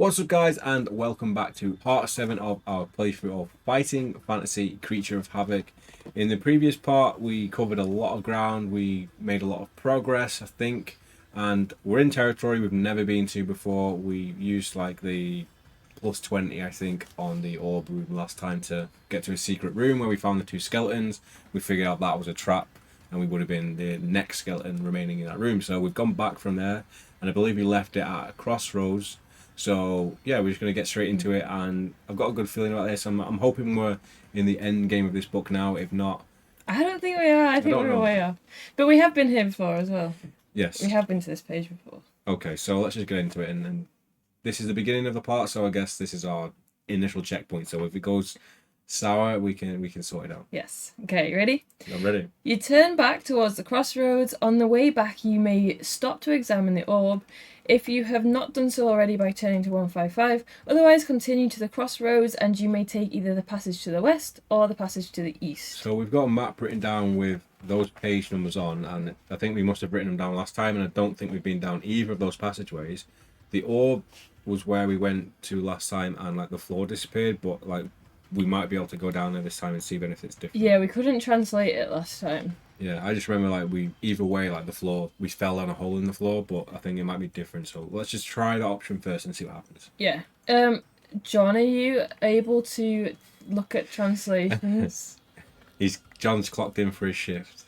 What's up, guys, and welcome back to part 7 of our playthrough of Fighting Fantasy Creature of Havoc. In the previous part, we covered a lot of ground, we made a lot of progress, I think, and we're in territory we've never been to before. We used like the plus 20, I think, on the orb room last time to get to a secret room where we found the two skeletons. We figured out that was a trap, and we would have been the next skeleton remaining in that room. So we've gone back from there, and I believe we left it at a crossroads. So yeah, we're just gonna get straight into it, and I've got a good feeling about this. I'm hoping we're in the end game of this book now. If not, I don't think we are. I think don't we're know. way off. But we have been here before as well. yes. We have been to this page before. Okay, so let's just get into it, and this is the beginning of the part. So I guess this is our initial checkpoint. So if it goes sour, we can sort it out. Yes. Okay, you ready? I'm ready. You turn back towards the crossroads. On the way back, you may stop to examine the orb. If you have not done so already by turning to 155, otherwise continue to the crossroads and you may take either the passage to the west or the passage to the east. So we've got a map written down with those page numbers on, and I think we must have written them down last time, and I don't think we've been down either of those passageways. The orb was where we went to last time, and like the floor disappeared, but like we might be able to go down there this time and see if anything's different. Yeah, we couldn't translate it last time. Yeah, I just remember like we either way, like the floor, we fell down a hole in the floor, but I think it might be different. So let's just try that option first and see what happens. Yeah. John, are you able to look at translations? John's clocked in for his shift.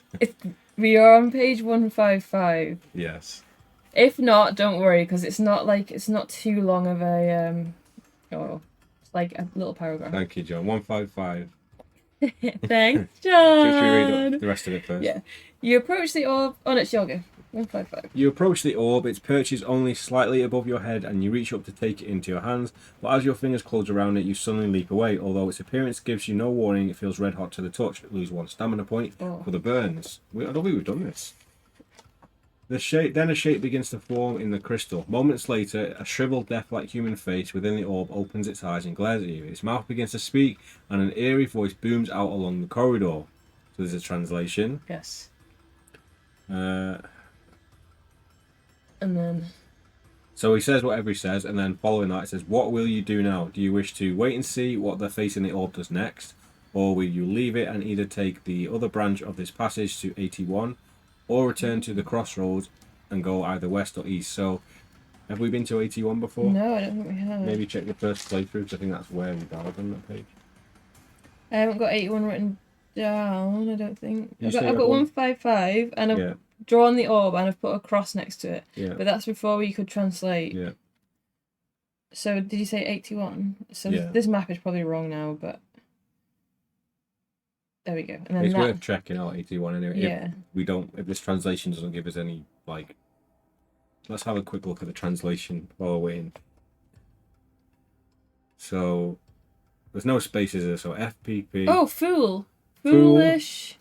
We are on page 155. Yes. If not, don't worry, because it's not too long of a it's like a little paragraph. Thank you, John. 155. Thanks, Should we John. read the rest of it first? Yeah. You approach the orb. Oh, no, it's your go. 155. You approach the orb, its perch is only slightly above your head, and you reach up to take it into your hands, but as your fingers close around it, you suddenly leap away. Although its appearance gives you no warning, it feels red hot to the touch. Lose 1 stamina point for the burns. I don't think we've done this. Then a shape begins to form in the crystal. Moments later, a shriveled, death-like human face within the orb opens its eyes and glares at you. Its mouth begins to speak, and an eerie voice booms out along the corridor. So there's a translation. Yes. And then. So he says whatever he says, and then following that it says, "What will you do now? Do you wish to wait and see what the face in the orb does next? Or will you leave it and either take the other branch of this passage to 81, or return to the crossroads and go either west or east?" So, have we been to 81 before? No, I don't think we have. Maybe check the first playthrough, because I think that's where we died on that page. I haven't got 81 written down, I don't think. I've got 1? 155, and I've drawn the orb, and I've put a cross next to it. Yeah. But that's before we could translate. Yeah. So, did you say 81? So, Yeah. this map is probably wrong now, but. There we go. And then It's worth checking out 81 anyway. Yeah. If this translation doesn't give us any, like... Let's have a quick look at the translation while we're waiting. So, there's no spaces there, so FPP... Oh, fool! Foolish...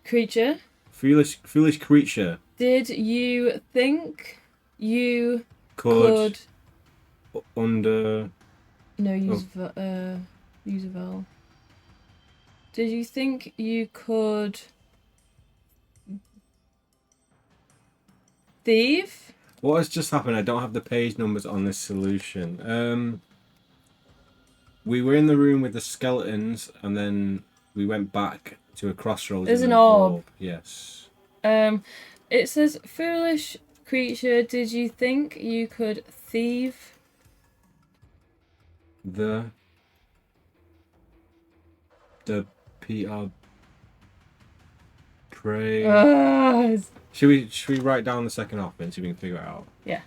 Creature. Foolish creature. Did you think you Could... could... Under... No, use use a vowel. Did you think you could thieve? What has just happened? I don't have the page numbers on this solution. We were in the room with the skeletons, and then we went back to a crossroads. There's an orb. Yes. It says, "Foolish creature, did you think you could thieve?" The PR pray. Should we write down the second half and see if we can figure it out? Yeah.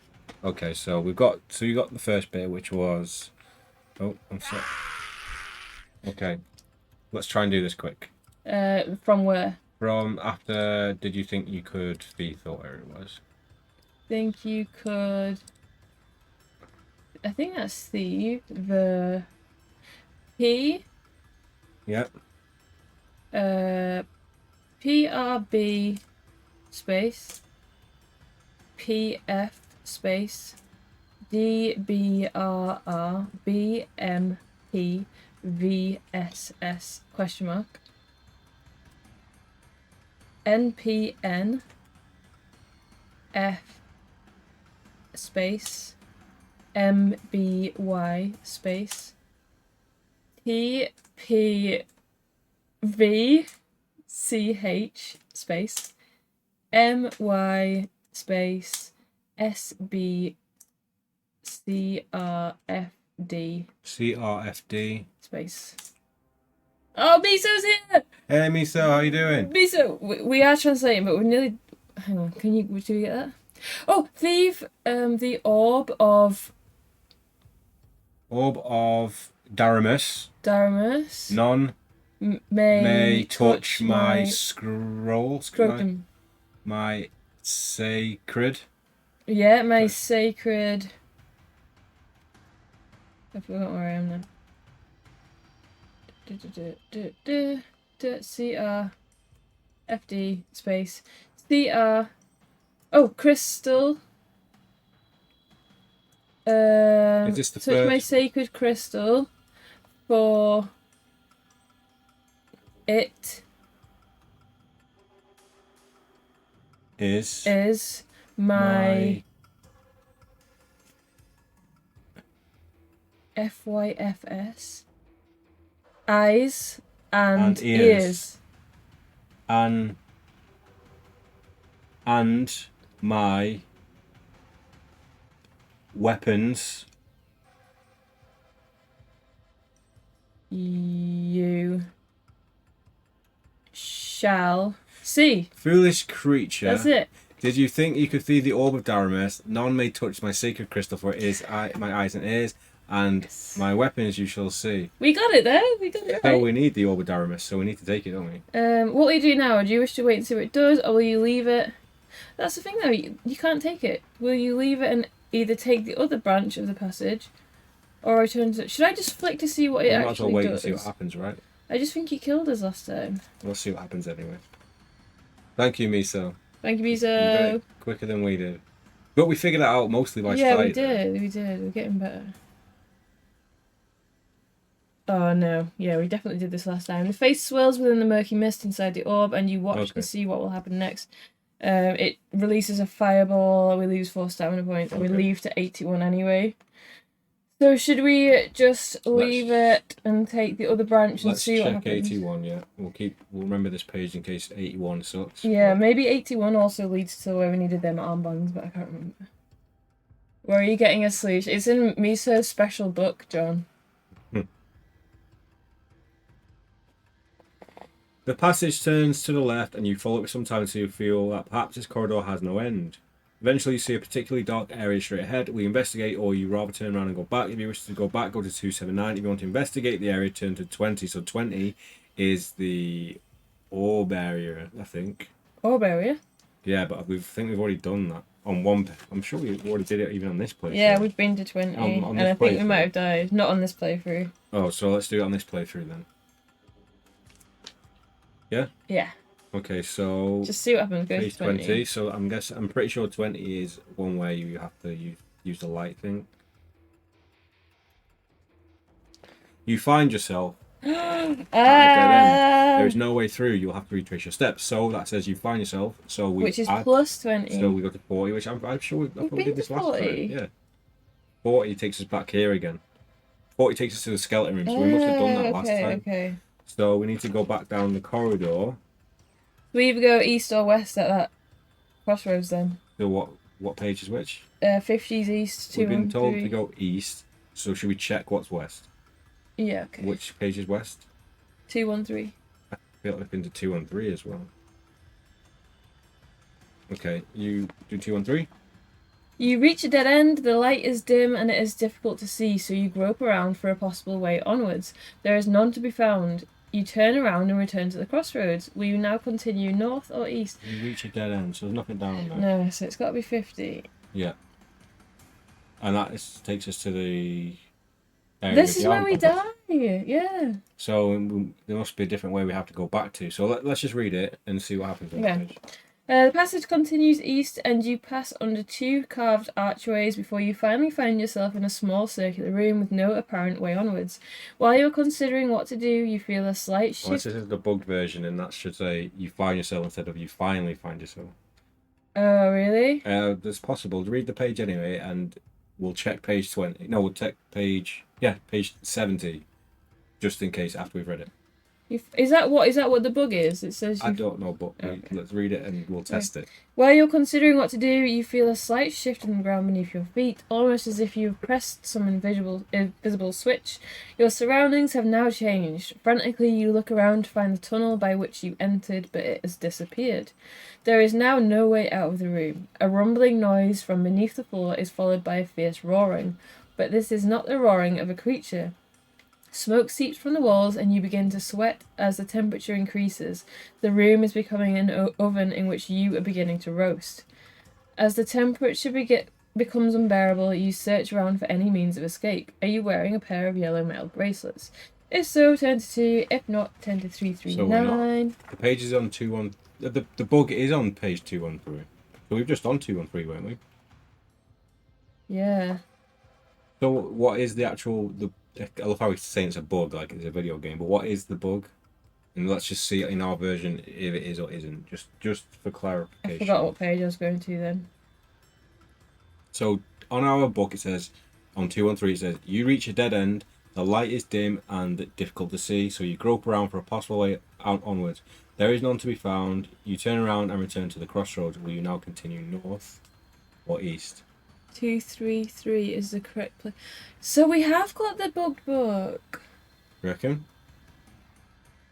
Okay, so you got the first bit, which was... Oh, I'm sorry. Okay. Let's try and do this quick. From where? From after did you think you could thief, or whatever it was. Think you could... I think that's thieve. The P. Yep. PRB space PF space DBRRBMPVSS question mark NPN space MBY space TPVCH space MY space SBCRFD CRFD. space. Oh, Miso's here! Hey, Miso, how you doing? Miso, we are translating, but we're nearly. Hang on, do you get that? Oh, the orb of Daramus. None may touch my scrotum. My sacred. Yeah, my sacred. I forgot where I am now. CRFD space CR. Oh, crystal. Is this the touch first? my sacred crystal for it is my FYFS eyes and ears. And my weapons. You shall see. Foolish creature. That's it. Did you think you could feed the orb of Daramus? None may touch my sacred crystal, for it is my eyes and ears, and my weapons you shall see. We got it there. We got it. So Right. we need the orb of Daramus, so we need to take it, don't we? What will you do now? Do you wish to wait and see what it does, or will you leave it? That's the thing, though. You can't take it. Will you leave it and either take the other branch of the passage, or return to? Should I just flick to see what it We actually might as well wait does? and see what happens, right? I just think he killed us last time. We'll see what happens anyway. Thank you, Miso. Thank you, You got Miso. it quicker than we did. But we figured it out mostly by Yeah, sight. we did. We did. We're getting better. Oh no, yeah, we definitely did this last time. The face swirls within the murky mist inside the orb, and you watch to see what will happen next. It releases a fireball, we lose 4 stamina points, and we leave to 81 anyway. So should we just leave it and take the other branch and see what happens? Let's check 81, yeah. We'll remember this page in case 81 sucks. Yeah, maybe 81 also leads to where we needed them armbands, but I can't remember. Where are you getting a sleeve? It's in Miso's special book, John. The passage turns to the left and you follow it sometimes until you feel that perhaps this corridor has no end. Eventually you see a particularly dark area straight ahead. We investigate, or you rather turn around and go back. If you wish to go back, go to 279. If you want to investigate the area, turn to 20. So 20 is the orb area, I think. Orb area? Yeah, but I think we've already done that. On one, I'm sure we already did it even on this playthrough. Yeah, we've been to 20, on and I think we might have died. Not on this playthrough. Oh, so let's do it on this playthrough then. Yeah? Yeah. Okay, so just see what happens. Go page to 20. So I'm pretty sure 20 is one where you have to use the light thing. You find yourself at a dead end. There is no way through. You'll have to retrace your steps. So that says you find yourself. So which is plus 20. So we go to 40, which I'm sure we did this last time. Yeah. 40 takes us back here again. 40 takes us to the skeleton room. So we must have done that last time. Okay. So we need to go back down the corridor. We either go east or west at that crossroads then. So what page is which? 50's east, 213. We've been told to go east. So should we check what's west? Yeah, okay. Which page is west? 213. I feel like I've been to 213 as well. Okay, you do 213? You reach a dead end, the light is dim and it is difficult to see, so you grope around for a possible way onwards. There is none to be found. You turn around and return to the crossroads. Will you now continue north or east? You reach a dead end, so there's nothing down there. No, so it's got to be 50. Yeah. And takes us to the area. This is where we die. Yeah. So there must be a different way we have to go back to. So let's just read it and see what happens on the page. The passage continues east and you pass under 2 carved archways before you finally find yourself in a small circular room with no apparent way onwards. While you're considering what to do, you feel a slight shift. Well, this is the bugged version, and that should say you find yourself instead of you finally find yourself. Oh, really? It's possible. Read the page anyway, and we'll check page 20. No, we'll check page 70, just in case after we've read it. Is that what the bug is? It says I you. don't know, but Okay. let's read it and we'll test it. While you're considering what to do, you feel a slight shift in the ground beneath your feet, almost as if you've pressed some invisible switch. Your surroundings have now changed. Frantically, you look around to find the tunnel by which you entered, but it has disappeared. There is now no way out of the room. A rumbling noise from beneath the floor is followed by a fierce roaring, but this is not the roaring of a creature. Smoke seeps from the walls, and you begin to sweat as the temperature increases. The room is becoming an oven in which you are beginning to roast. As the temperature becomes unbearable, you search around for any means of escape. Are you wearing a pair of yellow metal bracelets? If so, turn to 2. If not, turn to 339. The page is on 2-1. The bug is on page 213. So we've just on 213, weren't we? Yeah. So what is the actual... I love how he's saying it's a bug, like it's a video game, but what is the bug? And let's just see in our version if it is or isn't, just for clarification. I forgot what page I was going to then. So on our book it says, on 213 it says, you reach a dead end, the light is dim and difficult to see, so you grope around for a possible way out onwards. There is none to be found. You turn around and return to the crossroads. Will you now continue north or east? 233 is the correct place. So we have got the bugged book. You reckon?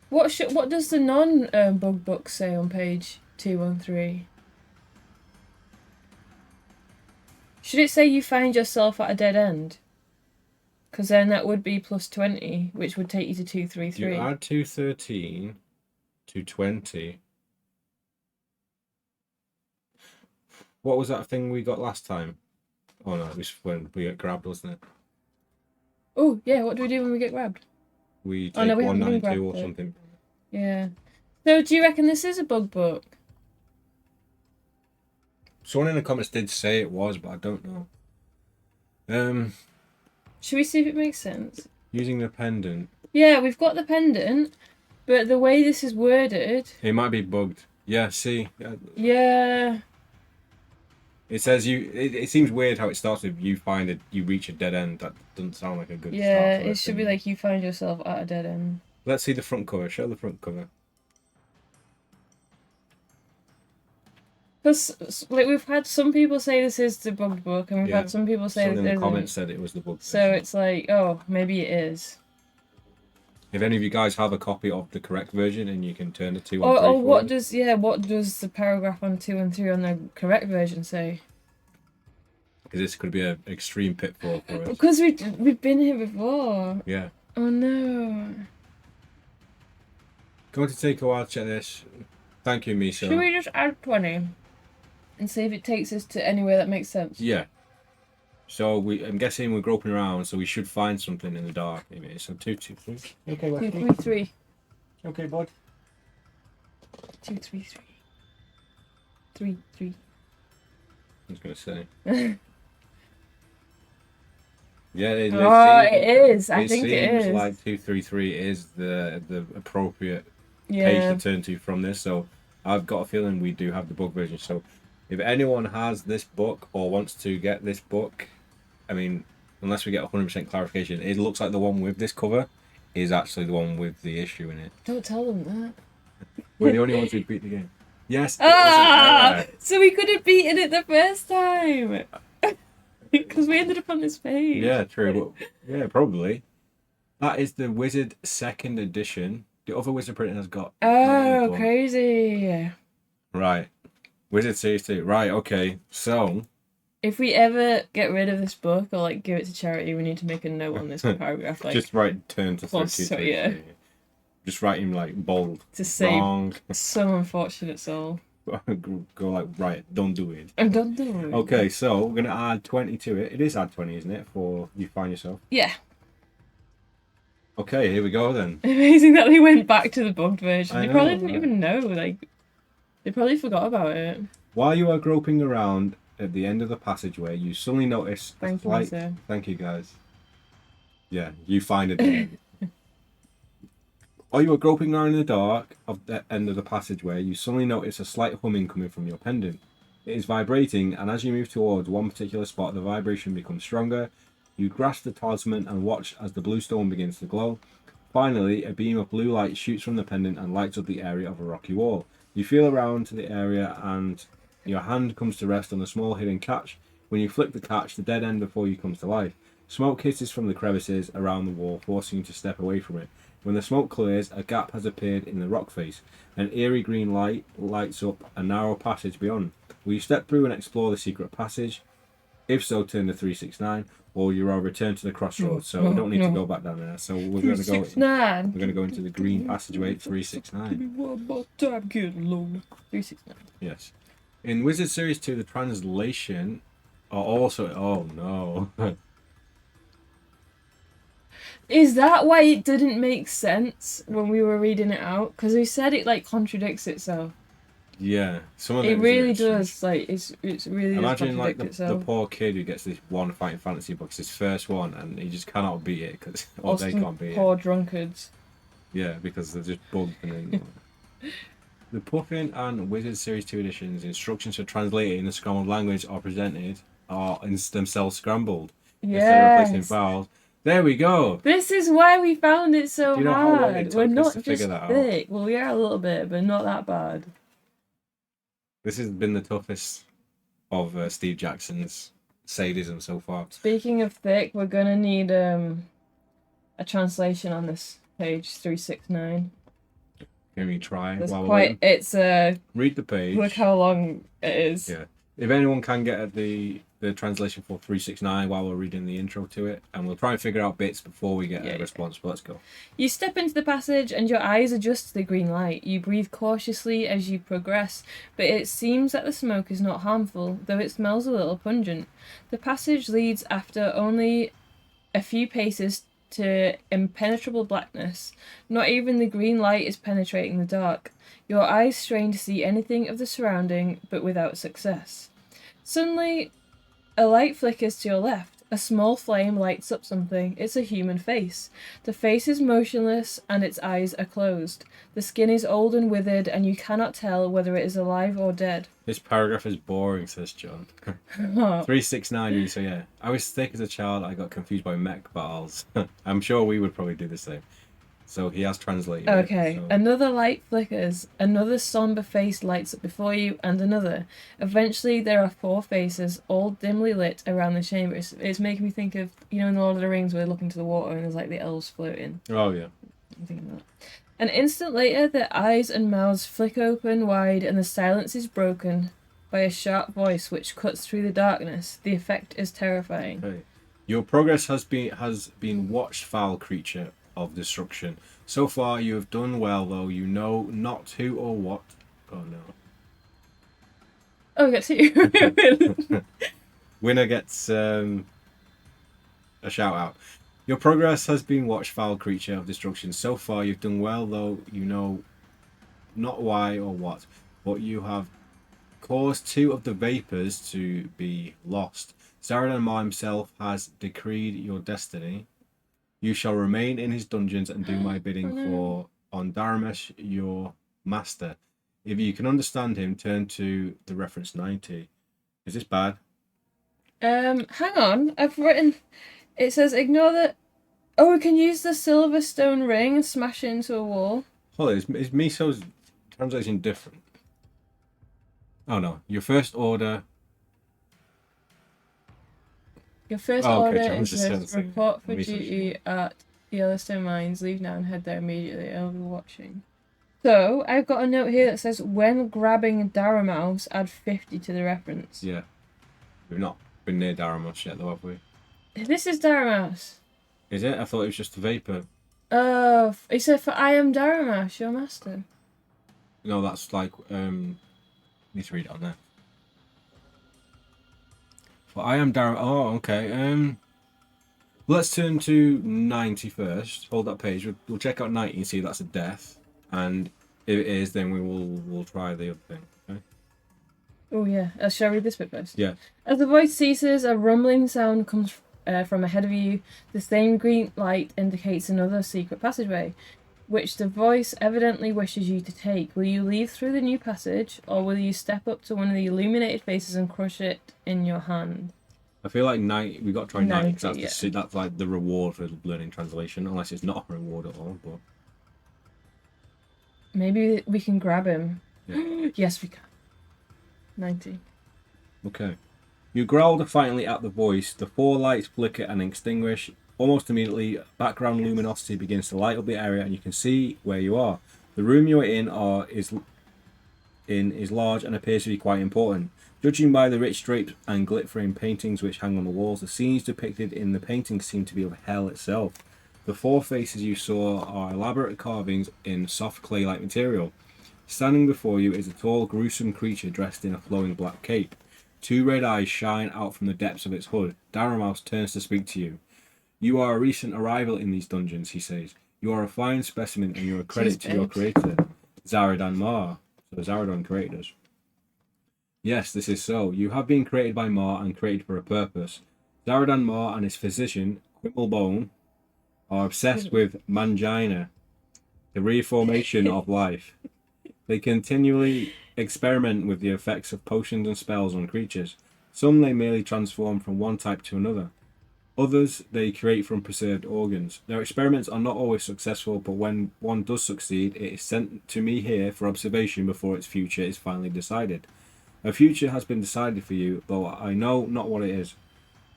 What does the non-bug book say on page 213? Should it say you find yourself at a dead end? Because then that would be plus 20, which would take you to 233. You add 213 to 20. What was that thing we got last time? Oh no, it was when we got grabbed, wasn't it? Oh, yeah, what do we do when we get grabbed? We take Oh, no, we haven't been 192 or grabbed, something. Yeah. So do you reckon this is a bug book? Someone in the comments did say it was, but I don't know. Should we see if it makes sense? Using the pendant. Yeah, we've got the pendant, but the way this is worded... It might be bugged. Yeah, see? Yeah. It says it seems weird how it starts with you reach a dead end. That doesn't sound like a good start. Yeah, it should be like you find yourself at a dead end. Let's see the front cover. Show the front cover. Because like we've had some people say this is the bugged book, and we've had some people say someone that in the comments said it was the book. So it's like, oh, maybe it is. If any of you guys have a copy of the correct version, and you can turn it to 213. Or what does the paragraph on 213 on the correct version say? Because this could be an extreme pitfall for us. Because we've been here before. Yeah. Oh no. Going to take a while to check this. Thank you, Miso. Should we just add 20 and see if it takes us to anywhere that makes sense? Yeah. So I'm guessing we're groping around, so we should find something in the dark. Maybe so 223. Okay, 233. Okay, bud. 233. 3. I was gonna say. Yeah, it is. I think it seems is. like 233 is the appropriate page to turn to from this. So I've got a feeling we do have the book version. So if anyone has this book or wants to get this book, I mean, unless we get 100% clarification, it looks like the one with this cover is actually the one with the issue in it. Don't tell them that. We're the only ones who beat the game. Yes. So we could have beaten it the first time. Because we ended up on this page. Yeah, true. Yeah, probably. That is the Wizard 2nd edition. The other Wizard printing has got... Oh, crazy. Right. Wizard Series 2. Right, okay. So... If we ever get rid of this book or like give it to charity, we need to make a note on this paragraph. Like, just write turn to plus, 32. yeah. Just write him like bold. To save wrong. some unfortunate soul. Go like, right, don't do it. And don't do it. Okay, so we're going to add 20 to it. It is add 20, isn't it? For you find yourself. Yeah. Okay, here we go then. Amazing that they went back to the bugged version. They probably didn't right? even know. Like, they probably forgot about it. While you are groping around at the end of the passageway, you suddenly notice a slight... Thank you, guys. Yeah, you find it. While you are groping around in the dark of the end of the passageway, you suddenly notice a slight humming coming from your pendant. It is vibrating, and as you move towards one particular spot, the vibration becomes stronger. You grasp the talisman and watch as the blue stone begins to glow. Finally, a beam of blue light shoots from the pendant and lights up the area of a rocky wall. You feel around to the area and your hand comes to rest on a small hidden catch. When you flick the catch, the dead end before you comes to life. Smoke hisses from the crevices around the wall, forcing you to step away from it. When the smoke clears, a gap has appeared in the rock face. An eerie green light lights up a narrow passage beyond. Will you step through and explore the secret passage? If so, turn to 369, or you will return to the crossroads. So we don't need to go back down there. So we're going to go. We're going to go into the green passageway at 369. One more time, get along. 369. Yes. In Wizard Series 2, the translation are also. Oh no. Is that why it didn't make sense when we were reading it out? Because we said it like contradicts itself. Yeah, some of It them really does. Like it's really imagine like the itself. poor kid who gets this one Fighting Fantasy book, it's his first one, and he just cannot beat it because they can't beat poor it. drunkards. Yeah, because they're just bumping. The Puffin and Wizard Series 2 editions instructions for translating in the scrambled language are presented are themselves scrambled instead of replacing Yes. vowels. There we go. This is why we found it so Do you know how long it hard. took We're us not to just figure that out? thick. Well, we are a little bit, but not that bad. This has been the toughest of Steve Jackson's sadism so far. Speaking of thick, we're gonna need a translation on this page 369. Can we try It's while we're quite. waiting? It's Read the page. Look how long it is. Yeah. If anyone can get at the translation for 369 while we're reading the intro to it, and we'll try and figure out bits before we get a response, but let's go. You step into the passage and your eyes adjust to the green light. You breathe cautiously as you progress, but it seems that the smoke is not harmful, though it smells a little pungent. The passage leads after only a few paces to impenetrable blackness. Not even the green light is penetrating the dark. Your eyes strain to see anything of the surrounding, but without success. Suddenly, a light flickers to your left. A small flame lights up something. It's a human face. The face is motionless and its eyes are closed. The skin is old and withered, and you cannot tell whether it is alive or dead. This paragraph is boring, says John. 369, you say, yeah. I was thick as a child, I got confused by mech battles. I'm sure we would probably do the same. So he has translated Okay, it, so. Another light flickers, another somber face lights up before you, and another. Eventually, there are 4 faces, all dimly lit around the chamber. It's making me think of, you know, in Lord of the Rings, where they're looking to the water and there's like the elves floating. Oh, yeah. I'm thinking that. An instant later, their eyes and mouths flick open wide, and the silence is broken by a sharp voice which cuts through the darkness. The effect is terrifying. Okay. Your progress has been watched, foul creature of destruction. So far you have done well, though you know not who or what. Oh no. Oh, we got 2. Winner gets a shout out. Your progress has been watched, foul creature of destruction. So far you've done well, though you know not why or what, but you have caused 2 of the vapors to be lost. Saradin Ma himself has decreed your destiny. You shall remain in his dungeons and do my bidding for Ondaramesh, your master. If you can understand him, turn to the reference 90. Is this bad? Hang on. I've written... It says, ignore the... Oh, we can use the silver stone ring and smash it into a wall. Hold on, is Miso's translation different? Oh no, your first order... Your first Oh, okay, order John was is just this, saying report for Miso's duty at Yellowstone Mines. Leave now and head there immediately. I'll be watching. So, I've got a note here that says, when grabbing Daramouse, add 50 to the reference. Yeah. We've not been near Daramus yet, though, have we? This is Daramouse. Is it? I thought it was just a vapor. Oh, it said, for I am Daramouse, your master. No, that's like... need to read it on there. Well, I am Darren. Oh, okay. Let's turn to 90 first. Hold that page. We'll check out 90 and see if that's a death. And if it is, then we'll try the other thing. Okay. Oh yeah. Shall I read this bit first? Yeah. As the voice ceases, a rumbling sound comes from ahead of you. The same green light indicates another secret passageway. which the voice evidently wishes you to take. Will you leave through the new passage, or will you step up to one of the illuminated faces and crush it in your hand? I feel like 90. We got to try 90 because 90, that's like the reward for learning translation, unless it's not a reward at all. But Maybe we can grab him. Yeah. Yes, we can. 90. okay. You growl defiantly at the voice. The 4 lights flicker and extinguish. Almost immediately, background luminosity begins to light up the area, and you can see where you are. The room you are in is large and appears to be quite important. Judging by the rich drapes and glittering paintings which hang on the walls, the scenes depicted in the paintings seem to be of hell itself. The 4 faces you saw are elaborate carvings in soft clay-like material. Standing before you is a tall, gruesome creature dressed in a flowing black cape. 2 red eyes shine out from the depths of its hood. Daramouse turns to speak to you. You are a recent arrival in these dungeons, he says. You are a fine specimen and you're a credit to your creator, Zaradan Mar. So Zaradan created us. Yes, this is so. You have been created by Mar and created for a purpose. Zaradan Mar and his physician, Quimblebone, are obsessed with mangina, the reformation of life. They continually experiment with the effects of potions and spells on creatures. Some they merely transform from one type to another. Others they create from preserved organs. Their experiments are not always successful, but when one does succeed, it is sent to me here for observation before its future is finally decided. A future has been decided for you, though I know not what it is.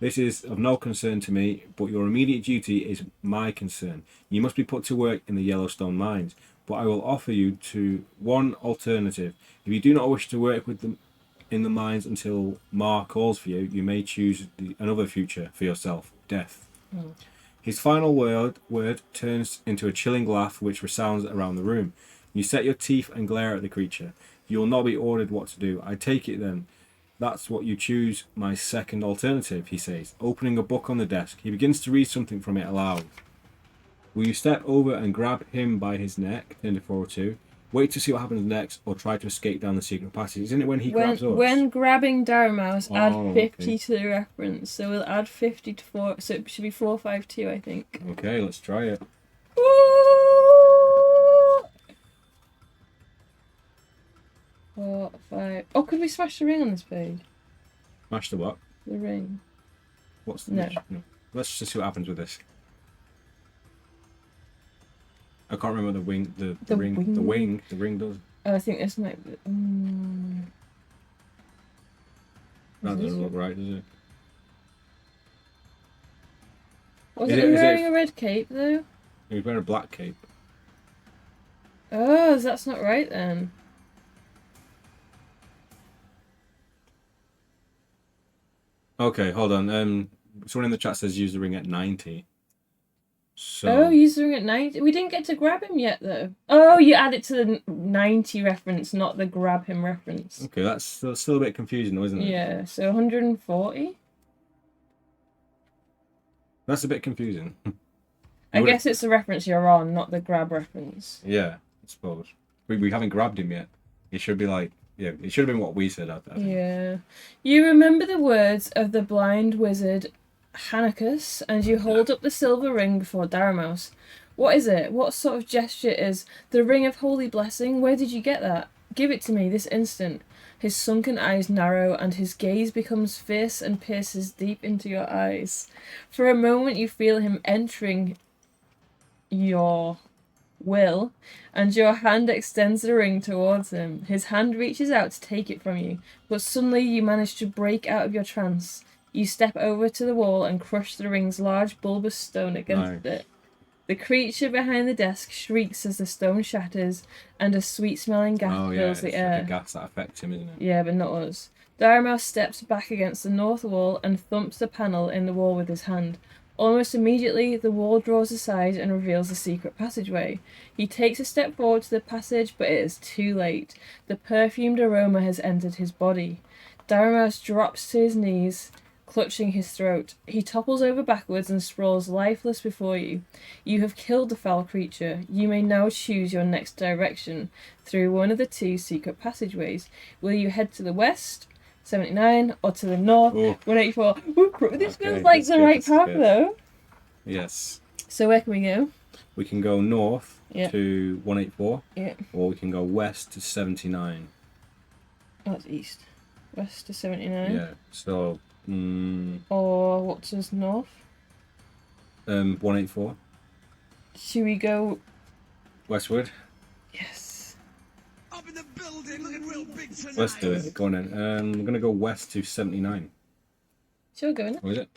This is of no concern to me, but your immediate duty is my concern. You must be put to work in the Yellowstone mines, but I will offer you to one alternative. If you do not wish to work with them in the mines until Mar calls for you, you may choose another future for yourself, death. His final word turns into a chilling laugh which resounds around the room. You set your teeth and glare at the creature. You will not be ordered what to do. I take it then. That's what you choose, my second alternative, he says, opening a book on the desk. He begins to read something from it aloud. Will you step over and grab him by his neck, turn to 402, wait to see what happens next, or try to escape down the secret passage? Isn't it when he grabs us? When grabbing Daramouse, add 50 okay. to the reference. So we'll add 50 to 4, so it should be 452, I think. Okay, let's try it. Ooh! 4, 5. Oh, could we smash the ring on this page? Smash the what? The ring. What's the No. Let's just see what happens with this. I can't remember the wing. The ring. The wing. The ring does. Oh, I think this might be. That doesn't look right, does it? Wasn't he wearing a red cape though? He was wearing a black cape. Oh, that's not right then. Okay, hold on. Someone in the chat says use the ring at 90. So. Oh, use the ring at 90. We didn't get to grab him yet though. Oh, you add it to the 90 reference, not the grab him reference. Okay, that's still a bit confusing, though, isn't it? Yeah, so 140. That's a bit confusing. I guess it's the reference you're on, not the grab reference. Yeah, I suppose. We haven't grabbed him yet. It should be like, yeah, it should have been what we said. I think. Yeah. You remember the words of the blind wizard Hanacus, and you hold up the silver ring before Daramouse. What is it? What sort of gesture is the ring of holy blessing? Where did you get that? Give it to me this instant. His sunken eyes narrow, and his gaze becomes fierce and pierces deep into your eyes. For a moment you feel him entering your will, and your hand extends the ring towards him. His hand reaches out to take it from you, but suddenly you manage to break out of your trance. You step over to the wall and crush the ring's large bulbous stone against it. The creature behind the desk shrieks as the stone shatters, and a sweet-smelling gas fills the air. Like a gas that affects him, isn't it? Yeah, but not us. Daramouse steps back against the north wall and thumps the panel in the wall with his hand. Almost immediately, the wall draws aside and reveals a secret passageway. He takes a step forward to the passage, but it is too late. The perfumed aroma has entered his body. Daramouse drops to his knees, clutching his throat. He topples over backwards and sprawls lifeless before you. You have killed the foul creature. You may now choose your next direction through one of the 2 secret passageways. Will you head to the west, 79, or to the north, 184? Ooh, this feels like the right path, though. Yes. So where can we go? We can go north Yeah. to 184. Yeah. Or we can go west to 79. That's east. West to 79. Yeah. So, Or what's us north? 184. Should we go? Westward. Yes. Up in the building, looking real big tonight. Let's do it. Go on then. I'm gonna go west to 79. Sure, go in. What is it?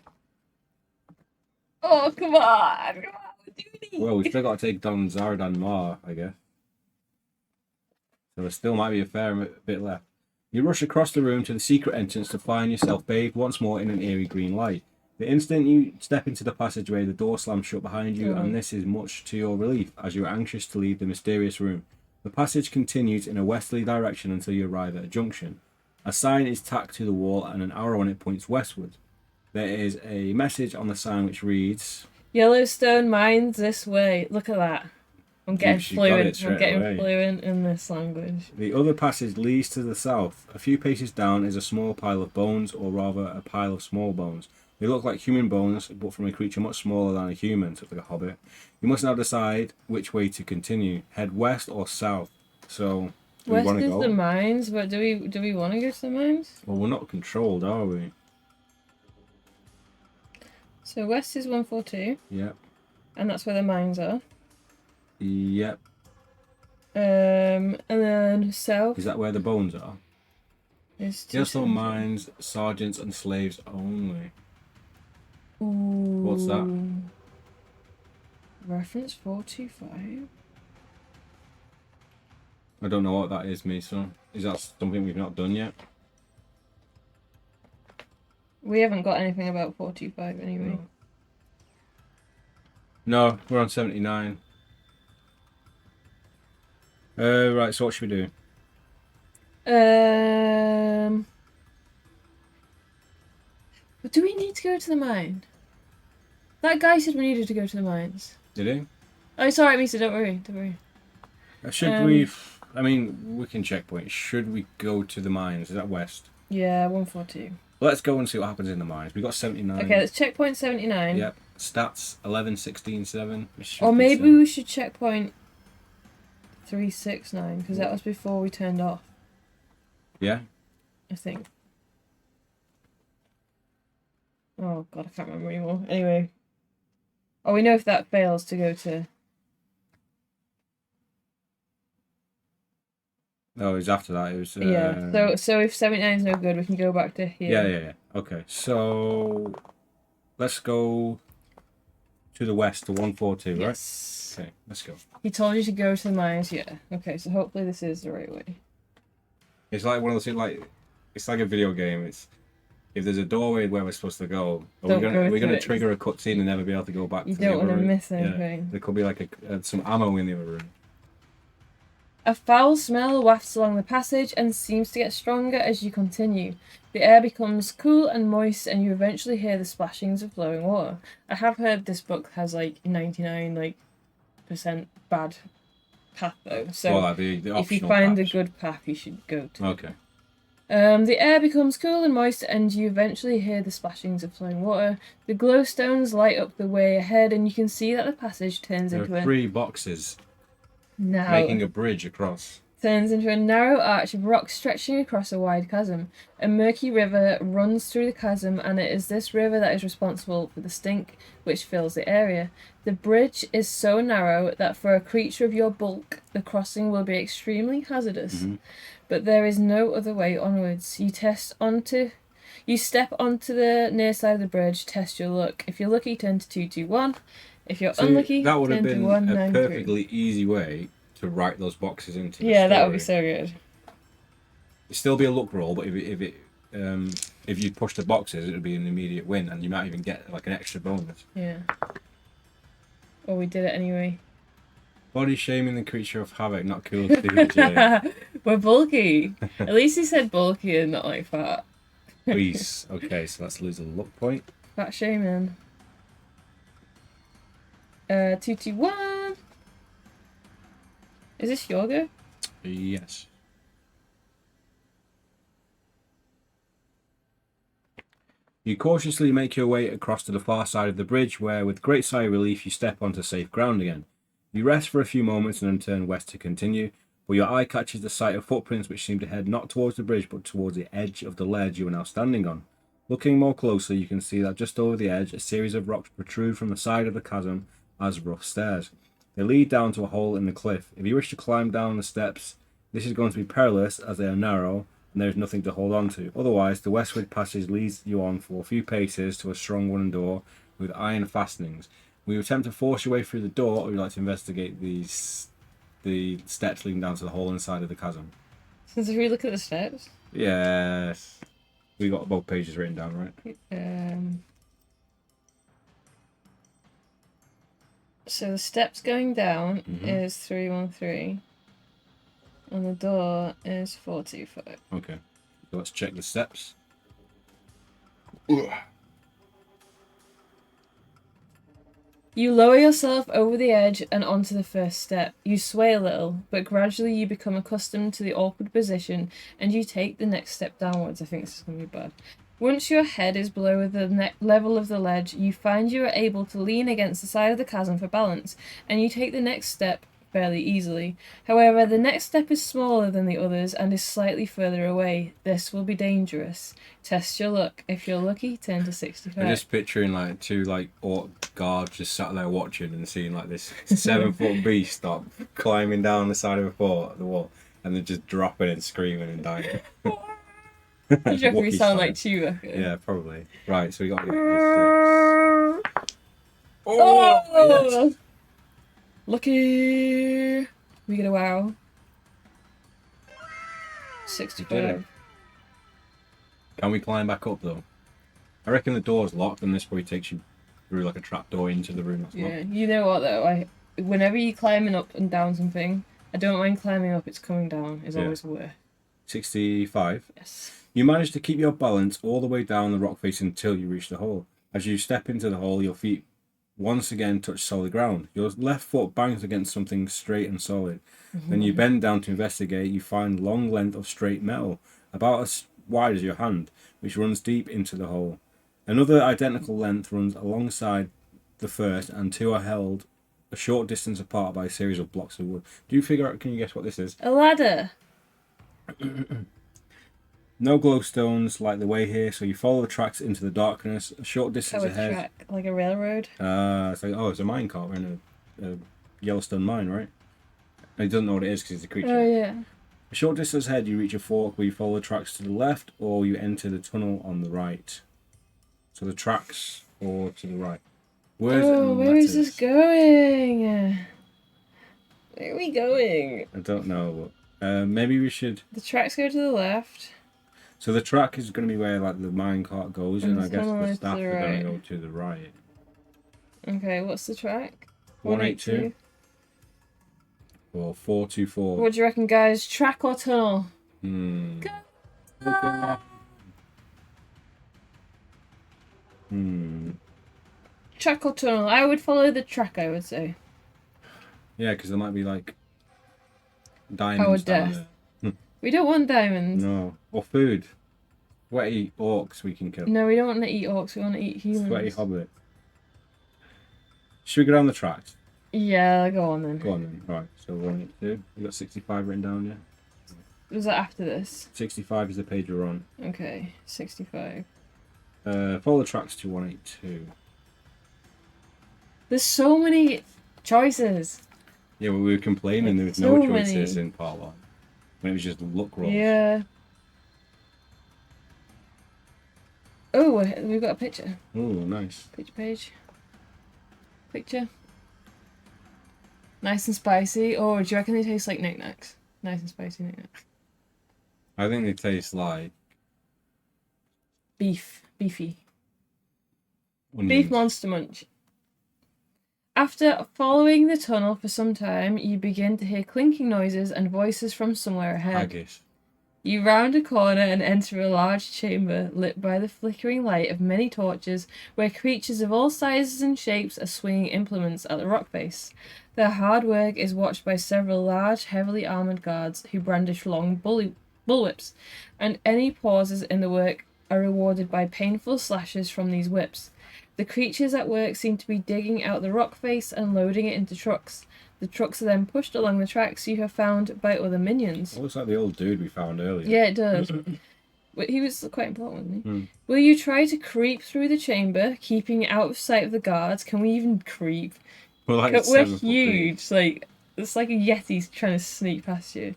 Oh, come on. Come on. Well, we still got to take down Zaradan Mar, I guess. So there still might be a fair bit left. You rush across the room to the secret entrance to find yourself bathed once more in an eerie green light. The instant you step into the passageway, the door slams shut behind you, and this is much to your relief, as you are anxious to leave the mysterious room. The passage continues in a westerly direction until you arrive at a junction. A sign is tacked to the wall, and an arrow on it points westward. There is a message on the sign which reads... Yellowstone mines this way. Look at that. I'm getting She got it fluent. straight I'm getting away. fluent in this language. The other passage leads to the south. A few paces down is a small pile of bones, or rather a pile of small bones. They look like human bones, but from a creature much smaller than a human, so it's like a hobbit. You must now decide which way to continue. Head west or south. So, do we West want to is go? the mines, but do we want to go to the mines? Well, we're not controlled, are we? So west is 142, Yep. and that's where the mines are. Yep. And then south Is that where the bones are? is Yellowstone mines, sergeants and slaves only. Ooh. What's that? Reference 425. I don't know what that is, Miso. Is that something we've not done yet? We haven't got anything about 425 anyway. No, we're on 79. Right, so what should we do? But do we need to go to the mine? That guy said we needed to go to the mines. Did he? Oh, it's alright, Misa, don't worry, don't worry. Should we... I mean, we can checkpoint. Should we go to the mines? Is that west? Yeah, 142. Let's go and see what happens in the mines. We got 79. Okay, let's checkpoint 79. Yep. Stats 11, 16, 7. Or maybe we should checkpoint 369, because that was before we turned off, Yeah? I think. Oh god, I can't remember anymore. Anyway. Oh, we know if that fails to go to... Oh, it was after that. It was... Yeah, so if 79 is no good, we can go back to here. Yeah. Okay, so... Let's go to the west, to 142, right? Yes. Okay, let's go. He told you to go to the mines, yeah. Okay, so hopefully this is the right way. It's like one of those things, like... It's like a video game. It's... If there's a doorway where we're supposed to go, Don't go we're through gonna it. trigger a cutscene and never be able to go back You to the don't other want to room. miss Yeah. anything. There could be like some ammo in the other room. A foul smell wafts along the passage and seems to get stronger as you continue. The air becomes cool and moist, and you eventually hear the splashings of flowing water. I have heard this book has like 99% bad path though, so Well, the if you optional find patch. a good path, you should go to. Okay. The air becomes cool and moist, and you eventually hear the splashings of flowing water. The glowstones light up the way ahead, and you can see that the passage turns There into are 3 boxes making a bridge across. turns into a narrow arch of rock stretching across a wide chasm. A murky river runs through the chasm, and it is this river that is responsible for the stink which fills the area. The bridge is so narrow that for a creature of your bulk, the crossing will be extremely hazardous. But there is no other way onwards. You step onto the near side of the bridge, test your luck. If you're lucky, turn to 221. If you're unlucky, that would have turn to been a 193. perfectly easy way to write those boxes into. Yeah, the that would be story. so good. It'd still be a luck roll, but if you push the boxes, it would be an immediate win, and you might even get like an extra bonus. Yeah. Well, we did it anyway. Body shaming the creature of havoc, not cool to do, Jay. We're bulky. At least he said bulky and not like fat. Please. Okay, so let's lose a luck point. Fat shaming. 221. Is this your go? Yes. You cautiously make your way across to the far side of the bridge, where, with great sigh of relief, you step onto safe ground again. You rest for a few moments and then turn west to continue, but your eye catches the sight of footprints which seem to head not towards the bridge but towards the edge of the ledge you are now standing on. Looking more closely, you can see that just over the edge, a series of rocks protrude from the side of the chasm as rough stairs. They lead down to a hole in the cliff. If you wish to climb down the steps, this is going to be perilous as they are narrow and there is nothing to hold on to. Otherwise, the westward passage leads you on for a few paces to a strong wooden door with iron fastenings. Will you attempt to force your way through the door, or would you like to investigate the steps leading down to the hole inside of the chasm? Since if we look at the steps. Yes. We got both pages written down, right? So the steps going down is 313. And the door is 425. Okay. So let's check the steps. You lower yourself over the edge and onto the first step. You sway a little, but gradually you become accustomed to the awkward position and you take the next step downwards. I think this is going to be bad. Once your head is below the level of the ledge, you find you are able to lean against the side of the chasm for balance, and you take the next step fairly easily. However, the next step is smaller than the others and is slightly further away. This will be dangerous. Test your luck. If you're lucky, turn to 65. I'm just picturing like two like orc guards just sat there watching and seeing like this 7-foot beast start climbing down the side of the wall, and then just dropping and screaming and dying. You reckon we Wookiee sound style. like Chewbacca? Yeah, probably. Right, so we got this. Oh! Yes. Lucky! We get a wow. We did 65. it. Can we climb back up though? I reckon the door's locked and this probably takes you through like a trap door into the room that's Yeah, locked. you know what though? Whenever you're climbing up and down something, I don't mind climbing up, it's coming down is Yeah. always worth. 65. Yes. You manage to keep your balance all the way down the rock face until you reach the hole. As you step into the hole, your feet once again touch solid ground. Your left foot bangs against something straight and solid. Then you bend down to investigate. You find a long length of straight metal, about as wide as your hand, which runs deep into the hole. Another identical length runs alongside the first, and two are held a short distance apart by a series of blocks of wood. Do you figure out, can you guess what this is? A ladder! No glowstones like the way here, so you follow the tracks into the darkness. A short distance Oh, a ahead. track, like a railroad. It's like, it's a mine cart. We're in a Yellowstone mine, right? And he doesn't know what it is because he's a creature. Oh yeah. A short distance ahead, you reach a fork where you follow the tracks to the left, or you enter the tunnel on the right. So the tracks, or to the right. Words Oh, and where is letters. this going? Where are we going? I don't know. Maybe we should. The tracks go to the left. So the track is going to be where like the mine cart goes, and And I the guess tunnel the is to staff the are going right. to go to the right. Okay, what's the track? 182 or 424. What do you reckon, guys? Track or tunnel? Hmm. Go. Okay. Hmm. Track or tunnel? I would follow the track, I would say. Yeah, because there might be like Our diamonds down death. there. We don't want diamonds. No, or food. Sweaty orcs we can kill. No, we don't want to eat orcs, we want to eat humans. Sweaty hobbit. Should we go down the tracks? Yeah, go on then. Go on then. Right. So 182. We got 65 written down. Yeah. Was that after this? 65 is the page we're on. Okay, 65. Follow the tracks to 182. There's so many choices. Yeah, well, we were complaining there was So no choices many. in part one. When it was just luck rolls. Yeah. Oh, we've got a picture. Oh, nice. Picture page. Picture. Nice and spicy. Oh, do you reckon they taste like knickknacks? Nice and spicy knickknacks. I think they taste like Beef. Beefy. onions. Beef Monster Munch. After following the tunnel for some time, you begin to hear clinking noises and voices from somewhere ahead. Haggis. You round a corner and enter a large chamber lit by the flickering light of many torches, where creatures of all sizes and shapes are swinging implements at the rock face. Their hard work is watched by several large, heavily armoured guards who brandish long bullwhips, and any pauses in the work are rewarded by painful slashes from these whips. The creatures at work seem to be digging out the rock face and loading it into trucks. The trucks are then pushed along the tracks you have found by other minions. It looks like the old dude we found earlier. Yeah, it does. But he was quite important, wasn't he? Hmm. Will you try to creep through the chamber, keeping out of sight of the guards? Can we even creep? We're like We're 7 foot deep. huge. Like, it's like a Yeti's trying to sneak past you.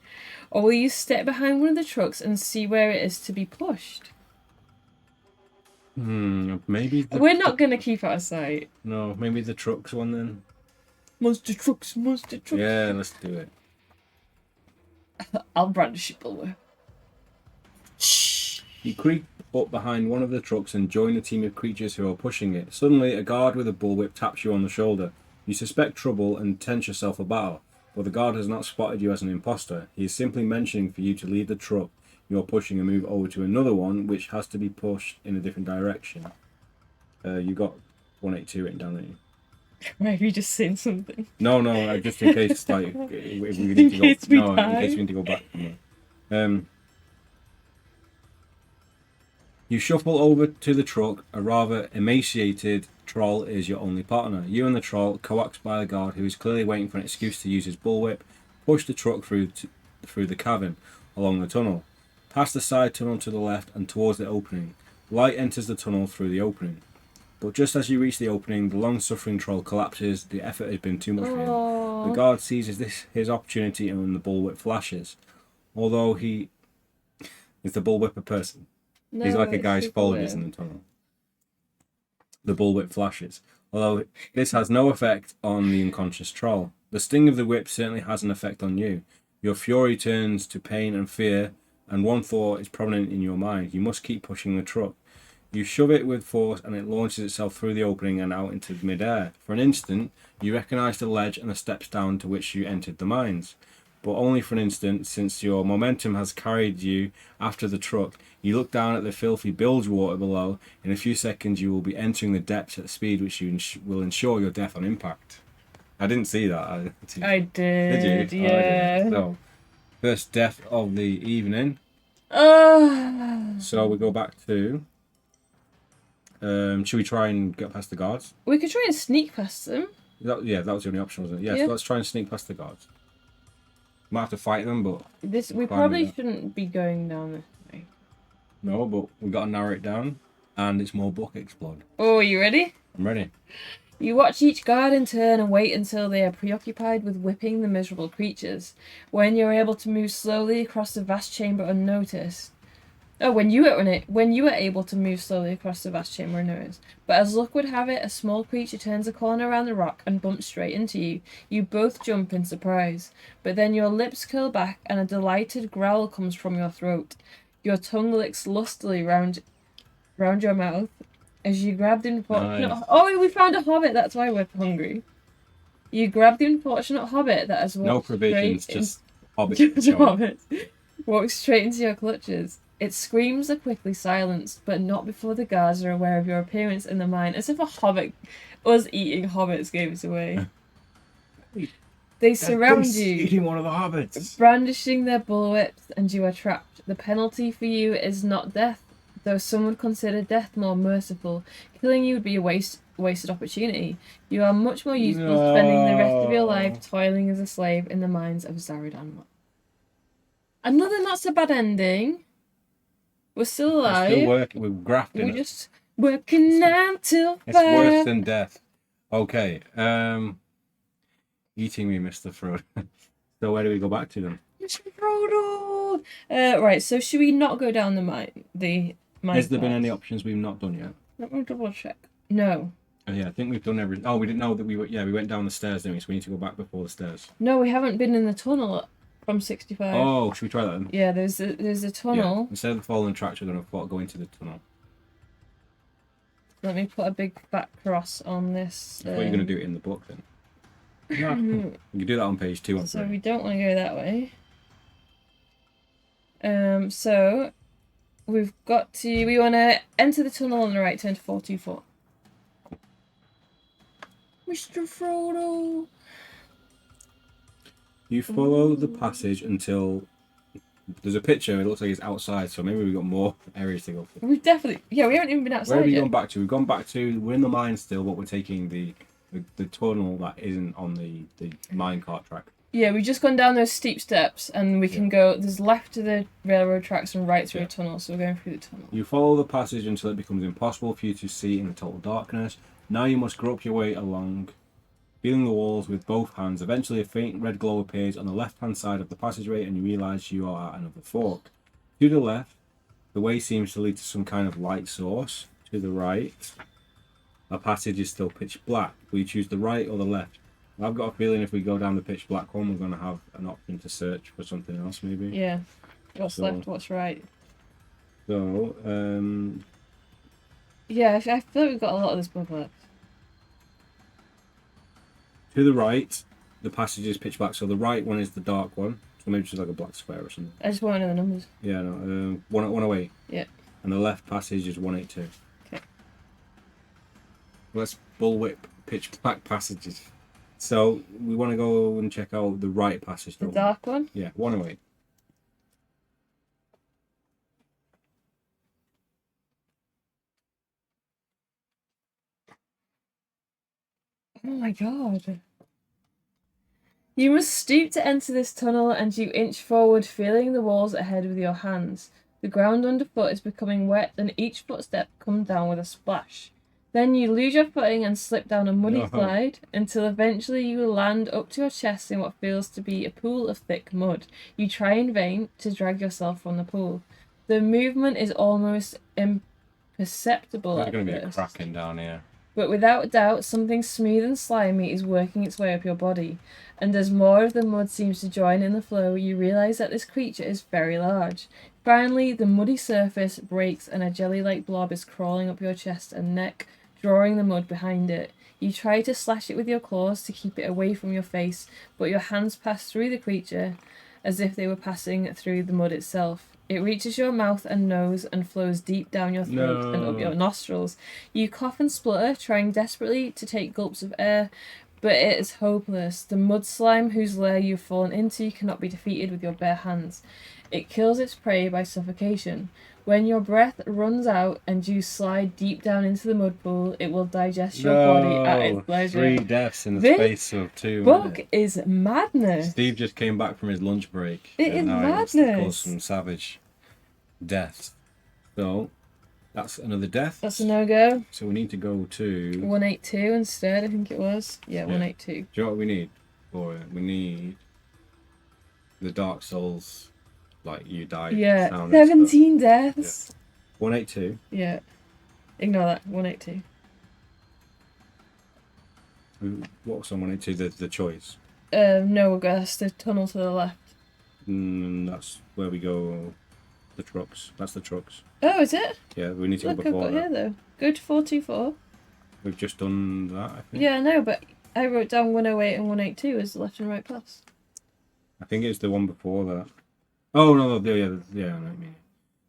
Or will you step behind one of the trucks and see where it is to be pushed? Maybe. We're not going to keep out of sight. No, maybe the trucks one then. Monster trucks, monster trucks. Yeah, let's do it. I'll brandish it, Bulwer. You creep up behind one of the trucks and join the team of creatures who are pushing it. Suddenly, a guard with a bullwhip taps you on the shoulder. You suspect trouble and tense yourself for battle, but the guard has not spotted you as an imposter. He is simply mentioning for you to leave the truck you're pushing and move over to another one, which has to be pushed in a different direction. You got 182 written down, didn't you? Maybe just saying something. No, just in case, like, if we need to go. case we No, die. in case we need to go back. No. You shuffle over to the truck. A rather emaciated troll is your only partner. You and the troll, coaxed by the guard, who is clearly waiting for an excuse to use his bullwhip, push the truck through the cavern along the tunnel, past the side tunnel to the left and towards the opening. Light enters the tunnel through the opening. But just as you reach the opening, the long-suffering troll collapses. The effort has been too much for him. The guard seizes his opportunity and the bullwhip flashes. Although he is the bullwhip a person. No, He's like a it's guy's super followers weird. in the tunnel. The bullwhip flashes. Although this has no effect on the unconscious troll. The sting of the whip certainly has an effect on you. Your fury turns to pain and fear, and one thought is prominent in your mind. You must keep pushing the truck. You shove it with force and it launches itself through the opening and out into mid-air. For an instant, you recognise the ledge and the steps down to which you entered the mines. But only for an instant, since your momentum has carried you after the truck. You look down at the filthy bilge water below. In a few seconds, you will be entering the depths at a speed which will ensure your death on impact. I didn't see that. I did. Did you? Yeah. Oh, I didn't. So, first death of the evening. So we go back to... should we try and get past the guards? We could try and sneak past them. That was the only option, wasn't it? Yeah, Yeah. so let's try and sneak past the guards. Might have to fight them, but... We Fine probably with that. shouldn't be going down this way. No, but we got to narrow it down. And it's more book explode. Oh, are you ready? I'm ready. You watch each guard in turn and wait until they are preoccupied with whipping the miserable creatures. When you're able to move slowly across the vast chamber unnoticed. Oh, when you were able to move slowly across the vast chamber unnoticed. But as luck would have it, a small creature turns a corner around the rock and bumps straight into you. You both jump in surprise. But then your lips curl back and a delighted growl comes from your throat. Your tongue licks lustily round your mouth as you grab the unfortunate... Nice. Oh, we found a hobbit, that's why we're hungry. You grab the unfortunate hobbit that has walked No provisions, straight just hobbit. Just showing. hobbit. Walks straight into your clutches. Its screams are quickly silenced, but not before the guards are aware of your appearance in the mine, as if us eating hobbits gave us away. They surround you, Eating one of the hobbits. brandishing their bullwhips, and you are trapped. The penalty for you is not death, though some would consider death more merciful. Killing you would be a wasted opportunity. You are much more useful spending the rest of your life toiling as a slave in the mines of Zaradan. Another not so bad ending. We're still alive. We're still working. We're grafting. We're just working 9 till 5. It's worse than death. Okay. Eating me, Mr. Frodo. So where do we go back to then? Mr. Frodo. Right. So should we not go down the mine? Has there been path? any options we've not done yet? Let me double check. No. Oh, yeah, I think we've done everything. Oh, we didn't know that we were. Yeah, we went down the stairs, didn't we? So we need to go back before the stairs. No, we haven't been in the tunnel from 65. Oh, should we try that then? Yeah, there's a tunnel. Yeah. Instead of the falling tracks, we're going to go into the tunnel. Let me put a big fat cross on this. I thought you were going to do it in the book then. You can do that on page 2 on So 3. we don't want to go that way. So we want to enter the tunnel on the right, turn to 424. Mr. Frodo. You follow the passage until there's a picture. It looks like it's outside, so maybe we've got more areas to go for. We haven't even been outside Where have you yet. gone back to? We've gone back to. We're in the mine still, but we're taking the the tunnel that isn't on the minecart track. Yeah, we've just gone down those steep steps, and we can go. There's left to the railroad tracks and right through a tunnel, so we're going through the tunnel. You follow the passage until it becomes impossible for you to see in the total darkness. Now you must grope your way along, feeling the walls with both hands. Eventually, a faint red glow appears on the left-hand side of the passageway, and you realise you are at another fork. To the left, the way seems to lead to some kind of light source. To the right, a passage is still pitch black. Will you choose the right or the left? I've got a feeling if we go down the pitch black one, we're going to have an option to search for something else, maybe. Yeah. What's left, what's right? So, yeah, I feel like we've got a lot of this book left. to the right, the passage is pitch black. So the right one is the dark one. So maybe just like a black square or something. I just want to know the numbers. Yeah, no. 108. Yeah. And the left passage is 182. Okay. Let's bullwhip pitch black passages. So we want to go and check out the right passage. The dark one? Yeah, 108. Oh my god. You must stoop to enter this tunnel, and you inch forward, feeling the walls ahead with your hands. The ground underfoot is becoming wet, and each footstep comes down with a splash. Then you lose your footing and slip down a muddy slide until eventually you land up to your chest in what feels to be a pool of thick mud. You try in vain to drag yourself from the pool. The movement is almost imperceptible There's at going to be a first. cracking down here. But without doubt, something smooth and slimy is working its way up your body. And as more of the mud seems to join in the flow, you realise that this creature is very large. Finally, the muddy surface breaks and a jelly-like blob is crawling up your chest and neck, drawing the mud behind it. You try to slash it with your claws to keep it away from your face, but your hands pass through the creature as if they were passing through the mud itself. It reaches your mouth and nose and flows deep down your throat and up your nostrils. You cough and splutter, trying desperately to take gulps of air, but it is hopeless. The mud slime whose lair you've fallen into cannot be defeated with your bare hands. It kills its prey by suffocation. When your breath runs out and you slide deep down into the mud pool, it will digest your body at its pleasure. 3 deaths in the This space of 2 book minutes. is madness. Steve just came back from his lunch break. It and is now he wants to cause madness. some savage deaths. So, that's another death. That's a no-go. So we need to go to... 182 instead, I think it was. Yeah, 182. Do you know what we need for it? We need the Dark Souls, like you died. Yeah, sound and stuff. 17 deaths. 182. Yeah. Ignore that. 182. What's on 182? The choice. No, that's the tunnel to the left. That's where we go. The trucks. That's the trucks. Oh, is it? Yeah, we need to Look, go I've before got that. here though. Go to 424. We've just done that, I think. Yeah, I know, but I wrote down 108 and 182 as the left and right pass. I think it's the one before that. Oh, no, yeah, I know what you mean.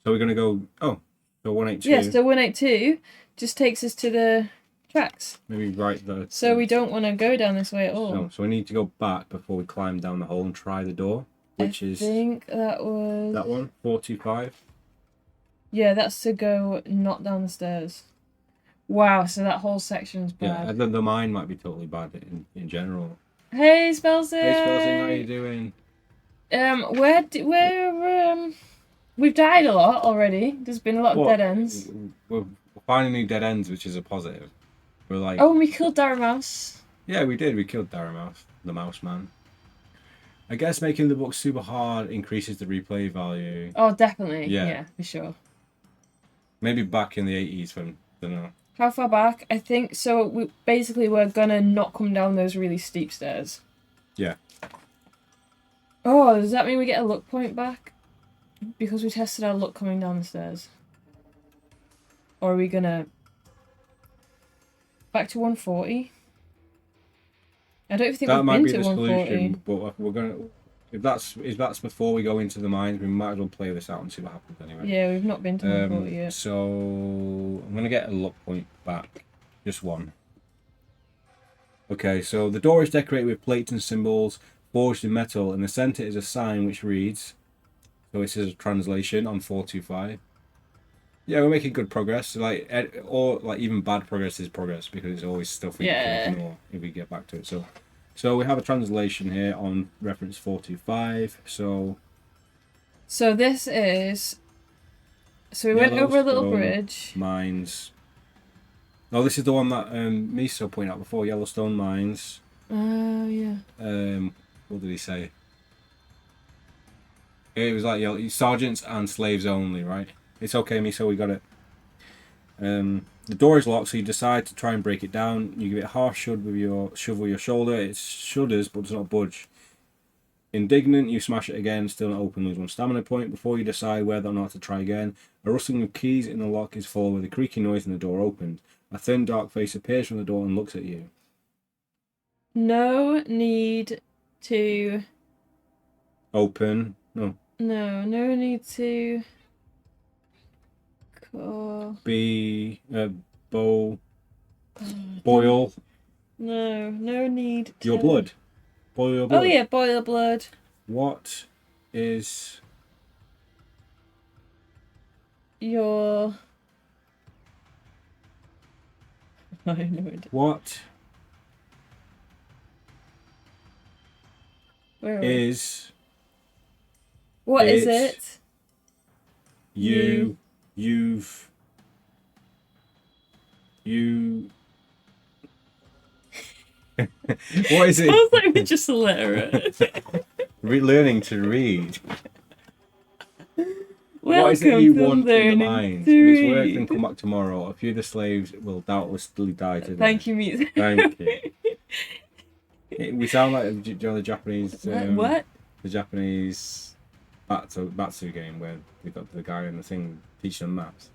So we're going to go... Oh, so 182. Yeah, so 182 just takes us to the tracks. Maybe right there. So we don't want to go down this way at all. No, so we need to go back before we climb down the hole and try the door, which is... I think that was... That one? 425? Yeah, that's to go not down the stairs. Wow, so that whole section's Yeah, bad. the mine might be totally bad in general. Hey, Spelsing! Hey, Spelsing, how are you doing? We've died a lot already. There's been a lot of dead ends. We're finding new dead ends, which is a positive. We're like... Oh, and we killed Dara Mouse. Yeah, we did. We killed Daramouse, the mouse man. I guess making the book super hard increases the replay value. Oh, definitely. Yeah. Yeah, for sure. Maybe back in the 80s when... I don't know. How far back? I think so. We're gonna not come down those really steep stairs. Yeah. Oh, does that mean we get a luck point back? Because we tested our luck coming down the stairs. Or are we gonna... Back to 140? I don't think That we've might been be to the 140. solution, but we're gonna... If that's before we go into the mines, we might as well play this out and see what happens anyway. Yeah, we've not been to 140 yet. So I'm gonna get a luck point back, just one. Okay, so the door is decorated with plates and symbols forged in metal. In the center is a sign which reads, so this is a translation on 425. Yeah, we're making good progress. Like, or like even bad progress is progress because it's always stuff we can ignore if we get back to it. So we have a translation here on reference 425. So this is. So we went over a little Yellowstone bridge. Mines. Oh, this is the one that Miso pointed out before. Yellowstone Mines. Oh yeah. What did he say? It was like sergeants and slaves only, right? It's okay, Miso. We got it. The door is locked, so you decide to try and break it down. You give it a harsh shove with your shoulder. It shudders but does not budge. Indignant, you smash it again, still not open, lose one stamina point. Before you decide whether or not to try again, a rustling of keys in the lock is followed with a creaking noise and the door opens. A thin, dark face appears from the door and looks at you. No need to. Open. No. No need to. Call. Boil. No need to. Your blood. Boil your blood. Oh yeah, boil blood. What is Your. I have no idea. what Where are we? is What is it? it? You what is it? Sounds like we're just illiterate. Learning to read. Welcome What is it you to want in the learning mines? to If it's work, then read. come back tomorrow. A few of the slaves will doubtlessly die today. Thank you, Meet. Thank you. We sound like the Japanese. What? The Japanese Batsu game where they got the guy in the thing teaching them maths.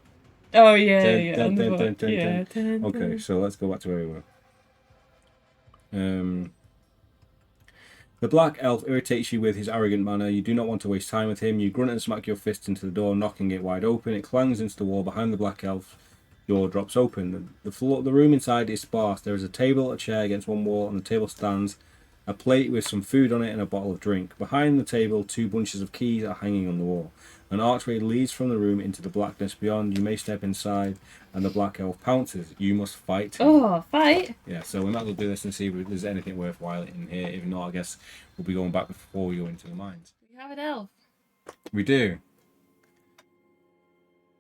Oh yeah, Dun, yeah. dun, on the dun, book. dun, dun, Yeah. dun. Dun, Okay, dun. so let's go back to where we were. The black elf irritates you with his arrogant manner. You do not want to waste time with him. You grunt and smack your fist into the door, knocking it wide open. It clangs into the wall behind the black elf. Door drops open. The room inside is sparse. There is a table, a chair against one wall. On the table stands a plate with some food on it and a bottle of drink. Behind the table, 2 bunches of keys are hanging on the wall. An archway leads from the room into the blackness beyond. You may step inside, and the black elf pounces. You must fight him. Oh, fight! Yeah, so we might as well do this and see if there's anything worthwhile in here. If not, I guess we'll be going back before we go into the mines. We have an elf. We do.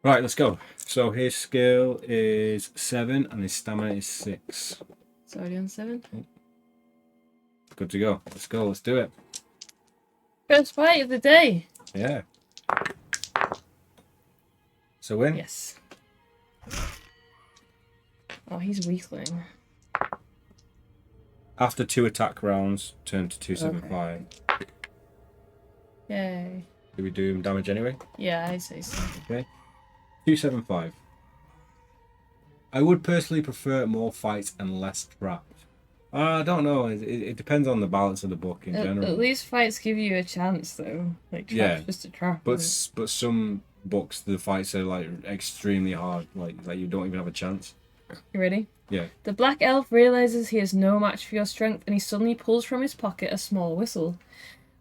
Right, let's go. So his skill is 7 and his stamina is 6. It's already on 7. Good to go. Let's go. Let's do it. First fight of the day. Yeah. So win. Yes. Oh, he's a weakling. After 2 attack rounds, turn to 275. Yay. Do we do him damage anyway? Yeah, I'd say so. Okay. 275. I would personally prefer more fights and less traps. I don't know. It depends on the balance of the book in general. At least fights give you a chance, though. Like, trap's just a trap. But some books, the fights are like extremely hard. Like you don't even have a chance. You ready? Yeah. The black elf realizes he is no match for your strength, and he suddenly pulls from his pocket a small whistle,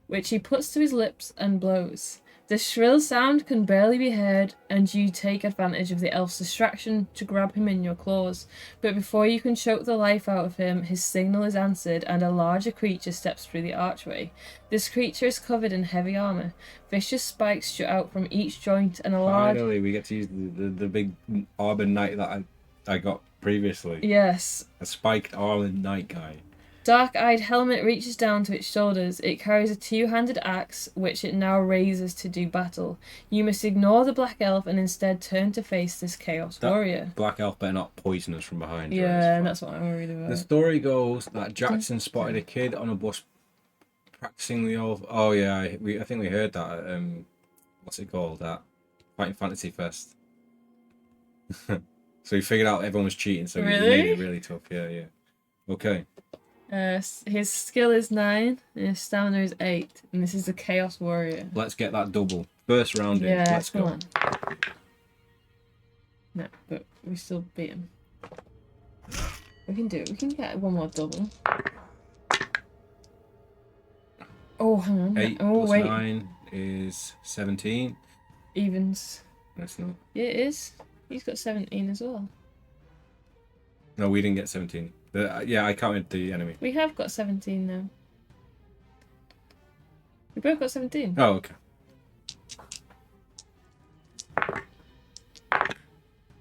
which he puts to his lips and blows. The shrill sound can barely be heard, and you take advantage of the elf's distraction to grab him in your claws. But before you can choke the life out of him, his signal is answered, and a larger creature steps through the archway. This creature is covered in heavy armor. Vicious spikes shoot out from each joint, and a large... Finally, we get to use the big armored knight that I got previously. Yes. A spiked armored knight guy. Dark-eyed helmet reaches down to its shoulders. It carries a 2-handed axe, which it now raises to do battle. You must ignore the black elf and instead turn to face this chaos warrior. Black elf better not poison us from behind. Yeah, and that's what I'm worried about. The story goes that Jackson spotted a kid on a bus practicing the old. Oh yeah, I think we heard that. At, what's it called? That Fighting Fantasy Fest. So he figured out everyone was cheating, so he made it really tough. Yeah. Okay. His skill is 9 and his stamina is 8, and this is the Chaos Warrior. Let's get that double. First round in. Yeah, Let's come go. on. No, but we still beat him. We can do it. We can get one more double. Oh, hang on. 8 oh, plus wait. 9 is 17. Evens. That's not. Yeah, it is. He's got 17 as well. No, we didn't get 17. Yeah, I counted the enemy. We have got 17 now. We both got 17. Oh, okay.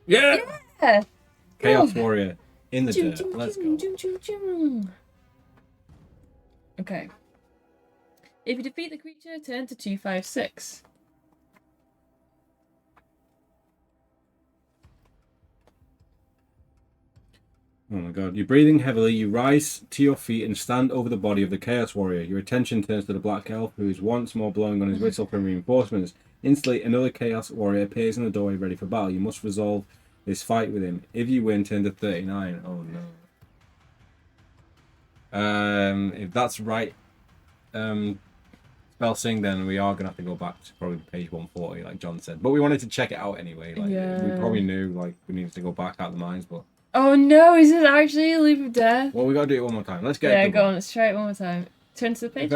Yeah! Yeah! Chaos Oh. Warrior in the dirt. Let's go. Okay. If you defeat the creature, turn to 256. Oh my god. You're breathing heavily, you rise to your feet and stand over the body of the Chaos Warrior. Your attention turns to the Black Elf, who is once more blowing on his whistle for reinforcements. Instantly, another Chaos Warrior appears in the doorway ready for battle. You must resolve this fight with him. If you win, turn to 39. Oh no. If that's right, spell sing, then we are gonna have to go back to probably page 140, like John said. But we wanted to check it out anyway. Like we probably knew like we needed to go back out the mines, but Oh no, is this actually a loop of death? well, we gotta do it one more time. Let's get Yeah, it. go on, let's try it one more time. Turn to the page.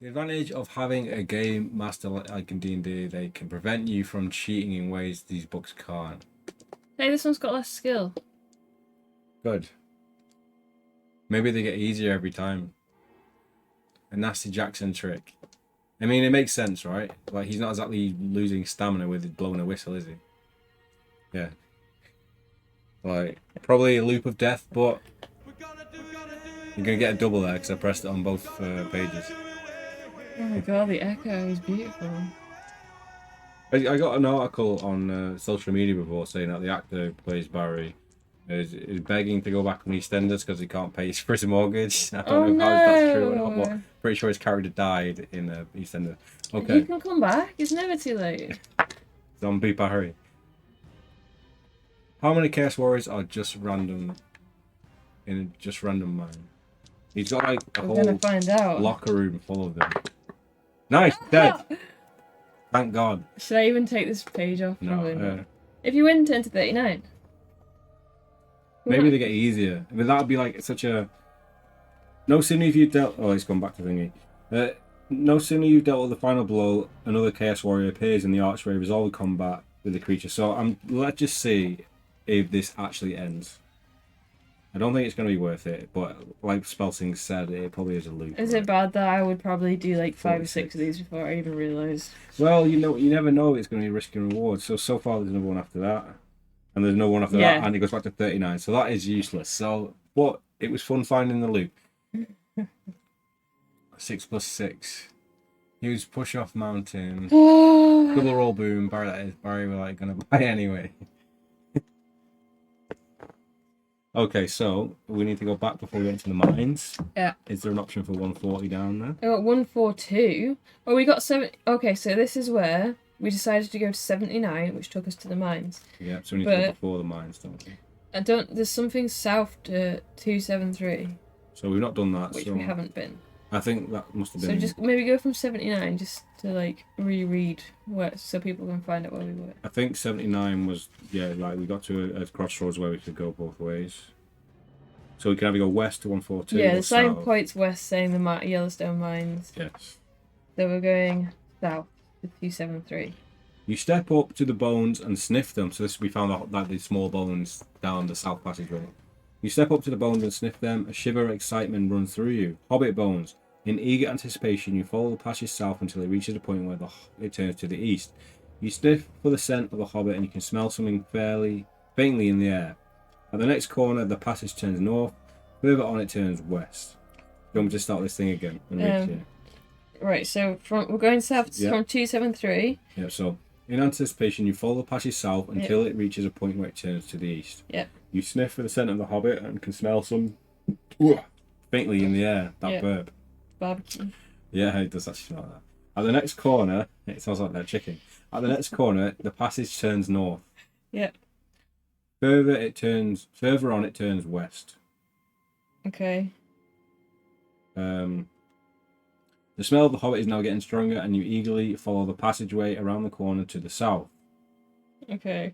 The advantage of having a game master like in D&D, they can prevent you from cheating in ways these books can't. Hey, this one's got less skill. Good. Maybe they get easier every time. A nasty Jackson trick. I mean, it makes sense, right? Like, he's not exactly losing stamina with blowing a whistle, is he? Yeah. Like, probably a loop of death, but you're going to get a double there because I pressed it on both pages. Oh my god, the echo is beautiful. I got an article on social media before saying that the actor who plays Barry is begging to go back on EastEnders because he can't pay for his mortgage. I don't know if that's true or not, but pretty sure his character died in EastEnders. Okay. You can come back, it's never too late. Zombie Barry. How many Chaos Warriors are just random in just random mine? He's got like a We're gonna whole find out. locker room full of them. Nice, dead. Thank God. Should I even take this page off? No, Probably not. If you win, turn to 39. maybe they get easier. But that would be like such a. No sooner have you dealt. Oh, it's gone back to thingy. No sooner you've dealt with the final blow, another Chaos Warrior appears in the archway, resolve the combat with the creature. So let's just see if this actually ends. I don't think it's going to be worth it, but like Spelsing said, it probably is a loop. Is it bad that I would probably do like 5 or 6 of these before I even realised? Well, you never know it's going to be risk and reward. So far there's another one after that. And there's no one after that, and it goes back to 39. So that is useless. So, but it was fun finding the loop. 6 + 6. Use push off mountain. Double roll boom. Barry we're like going to buy anyway. Okay, so we need to go back before we get into the mines. Yeah. Is there an option for 140 down there? I got 142. Oh, we got 7. Okay, so this is where we decided to go to 79, which took us to the mines. Yeah, so we need to go before the mines, don't we? There's something south to 273. So we've not done that. Which so we haven't been. I think that must have been. So just maybe go from 79 just to like reread so people can find out where we were. I think 79 was, like we got to a crossroads where we could go both ways. So we can either go west to 142 Yeah, or the sign south. points west saying the Yellowstone mines. Yes. So we're going south to 273. You step up to the bones and sniff them. So we found out like these small bones down the south passageway. You step up to the bones and sniff them. A shiver of excitement runs through you. Hobbit bones. In eager anticipation, you follow the passage south until it reaches a point where it turns to the east. You sniff for the scent of a hobbit and you can smell something faintly in the air. At the next corner, the passage turns north. Further on, it turns west. Do you want me to start this thing again? And read here? Right, so we're going south from 273. Yeah, so in anticipation, you follow the passage south until it reaches a point where it turns to the east. Yep. You sniff for the scent of the hobbit and can smell some faintly in the air. That burp. Barbecue. Yeah, it does actually smell that. At the next corner, it smells like that chicken. At the next corner, the passage turns north. Yep. Further on, it turns west. Okay. The smell of the hobbit is now getting stronger, and you eagerly follow the passageway around the corner to the south. Okay.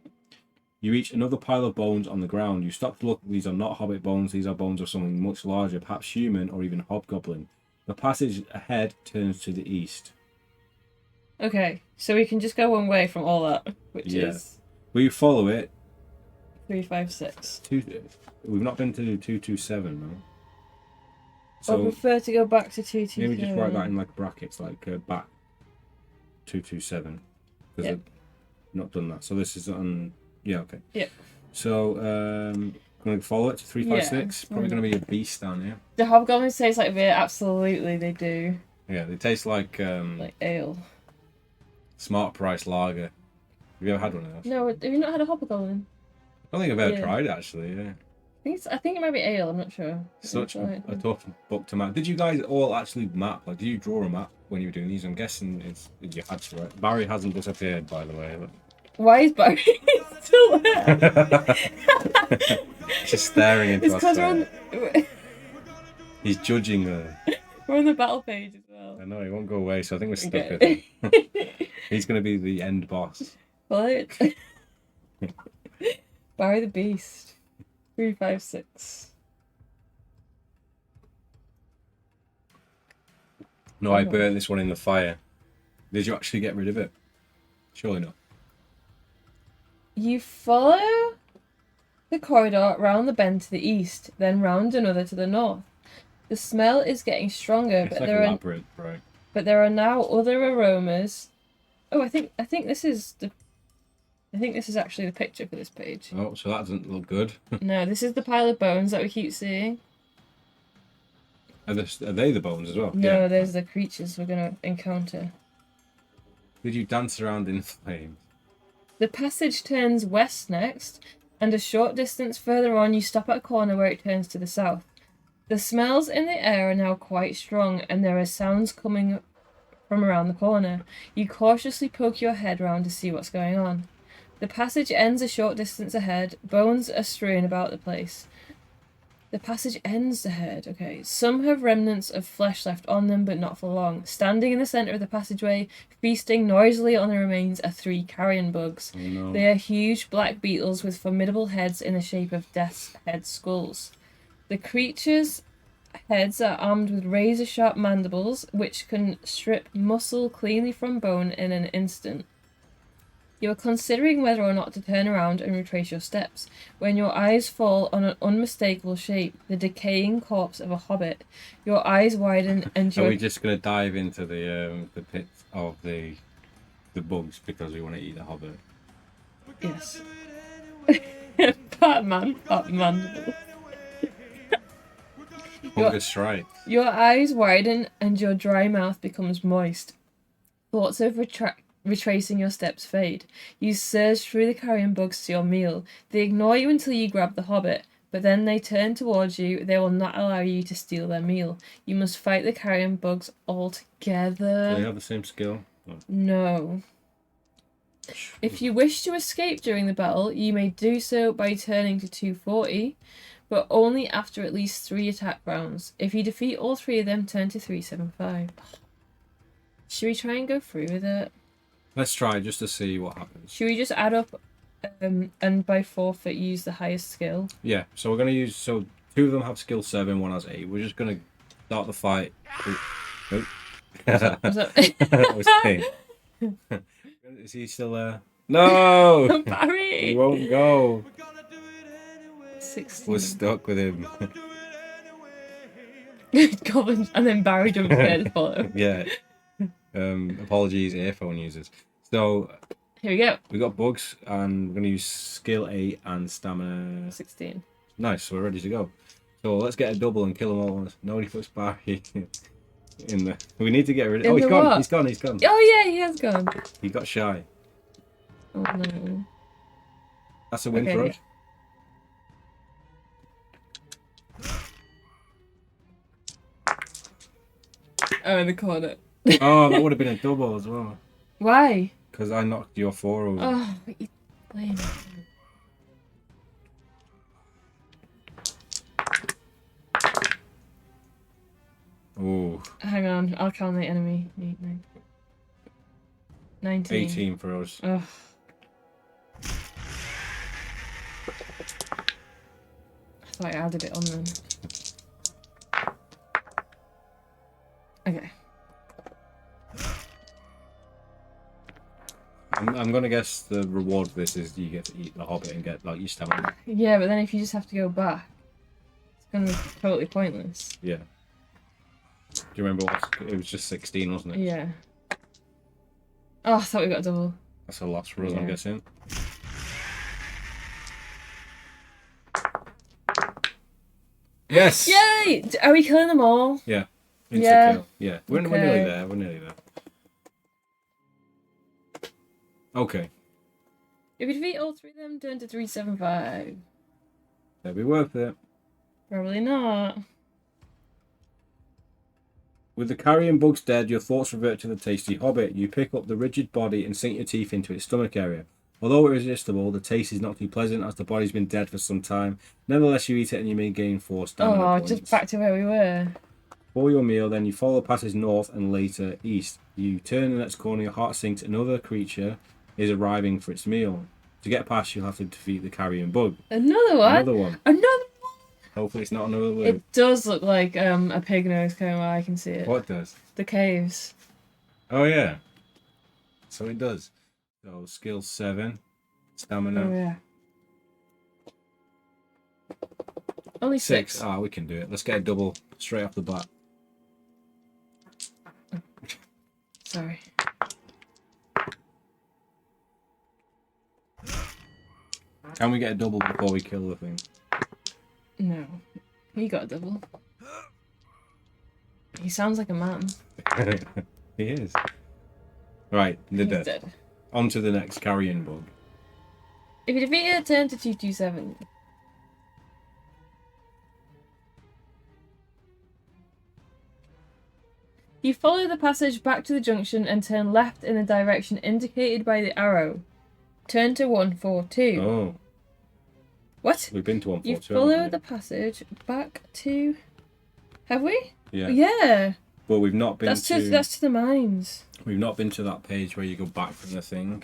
You reach another pile of bones on the ground. You stop to look. These are not hobbit bones. These are bones of something much larger, perhaps human or even hobgoblin. The passage ahead turns to the east. Okay, so we can just go one way from all that, which Yeah. is We follow it. 356. We've not been to 227 though. I So prefer to go back to 227. maybe just write that in like brackets, like back 227, because Yep. I've not done that. So this is on. Yeah. Okay. Yep. So going to follow it to 356. Yeah, Probably why going to be a beast down here. The hobgoblins taste like beer. Absolutely, they do. Yeah, they taste like Ale. Smart Price Lager. Have you ever had one of those? No, have you not had a hobgoblin? I don't think I've ever Yeah. tried it actually. Yeah. I think it might be ale. I'm not sure. Such It's a tough book to map. Did you guys all actually map? Like, did you draw a map when you were doing these? I'm guessing you had to, right? Barry hasn't disappeared, by the way. Why is Barry still there? Just staring into It's us. because we're He's judging her. we're on the battle page as well. I know he won't go away, so I think we're stuck with Okay. him. He's going to be the end boss. What? Barry the Beast. 356. No, I burnt this one in the fire. Did you actually get rid of it? Surely not. You follow the corridor round the bend to the east, then round another to the north. The smell is getting stronger, It's like a labyrinth, right? but there are now other aromas. Oh, I think this is actually the picture for this page. Oh, so that doesn't look good. No, this is the pile of bones that we keep seeing. Are they the bones as well? No, Yeah. there's the creatures we're gonna encounter. Did you dance around in flames? The passage turns west next, and a short distance further on you stop at a corner where it turns to the south. The smells in the air are now quite strong, and there are sounds coming from around the corner. You cautiously poke your head round to see what's going on. The passage ends a short distance ahead. Bones are strewn about the place. The passage ends ahead. Okay. Some have remnants of flesh left on them, but not for long. Standing in the centre of the passageway, feasting noisily on the remains, are 3 carrion bugs. Oh no. They are huge black beetles with formidable heads in the shape of death's head skulls. The creatures' heads are armed with razor-sharp mandibles, which can strip muscle cleanly from bone in an instant. You are considering whether or not to turn around and retrace your steps, when your eyes fall on an unmistakable shape, the decaying corpse of a hobbit. Your eyes widen and Are your... we just going to dive into the pit of the bugs because we want to eat the hobbit? Yes. Part man, part mandible. Hunger strike. Your eyes widen and your dry mouth becomes moist. Thoughts of retracing your steps fade. You surge through the carrion bugs to your meal. They ignore you until you grab the hobbit, but then they turn towards you. They will not allow you to steal their meal. You must fight the carrion bugs all together. Do they have the same skill? No. If you wish to escape during the battle, you may do so by turning to 240, but only after at least 3 attack rounds. If you defeat all 3 of them, turn to 375. Should we try and go through with it? Let's try just to see what happens. Should we just add up and by forfeit use the highest skill? Yeah, so we're going to use... So 2 of them have skill 7, 1 has 8. We're just going to start the fight. Oh. Was that... That was King. Is he still there? No! Barry! He won't go. 16. We're stuck with him. Goblin, and then Barry jumps in to follow. Yeah. Apologies, earphone users. So Here we go. we got bugs, and we're going to use skill 8 and stamina. 16. Nice, so we're ready to go. So let's get a double and kill them all. Nobody puts Barry in the... We need to get rid of... In Oh, the what? he's gone, he's gone. Oh yeah, he has gone. He got shy. Oh no. That's a win Okay, for yeah. us. Oh, in the corner. Oh, that would have been a double as well. Why? Because I knocked your 4 over. Oh, but you playing. Ooh, Hang on, I'll count the enemy. 19. 18 for us. Ugh. I thought I added it on then. Okay. I'm gonna guess the reward for this is you get to eat the hobbit and get like your stamina. Yeah, but then if you just have to go back, it's gonna be totally pointless. Yeah. Do you remember what it was just 16, wasn't it? Yeah. Oh, I thought we got a double. That's a loss for us, I'm Yeah. guessing. Yes! Yay! Are we killing them all? Yeah. Yeah. Kill. Yeah. We're nearly Okay. there. We're nearly there. Okay. If you defeat all 3 of them, turn to 375. That'll be worth it. Probably not. With the carrion bugs dead, your thoughts revert to the tasty hobbit. You pick up the rigid body and sink your teeth into its stomach area. Although irresistible, the taste is not too pleasant as the body's been dead for some time. Nevertheless, you eat it and you may gain 4 stamina Oh, points. just back to where we were. For your meal, then you follow the passage north and later east. You turn the next corner, your heart sinks, another creature is arriving for its meal. To get past, you'll have to defeat the carrion bug. Another one? Another one. Another one! Hopefully it's not another loop. It does look like a pig nose cone where I can see it. What does? The caves. Oh, yeah. So it does. So, skill 7. Stamina. Oh, yeah. Only 6. Ah, we can do it. Let's get a double straight off the bat. Sorry. Can we get a double before we kill the thing? No. He got a double. He sounds like a man. He is. Right, they're He's dead. dead. On to the next carrion bug. If you defeat it, turn to 227. You follow the passage back to the junction and turn left in the direction indicated by the arrow. Turn to 142. Oh, What? we've been to 142. You follow haven't the passage back to... Have we? we? Yeah. Yeah. But we've not been That's to the mines. We've not been to that page where you go back from the thing.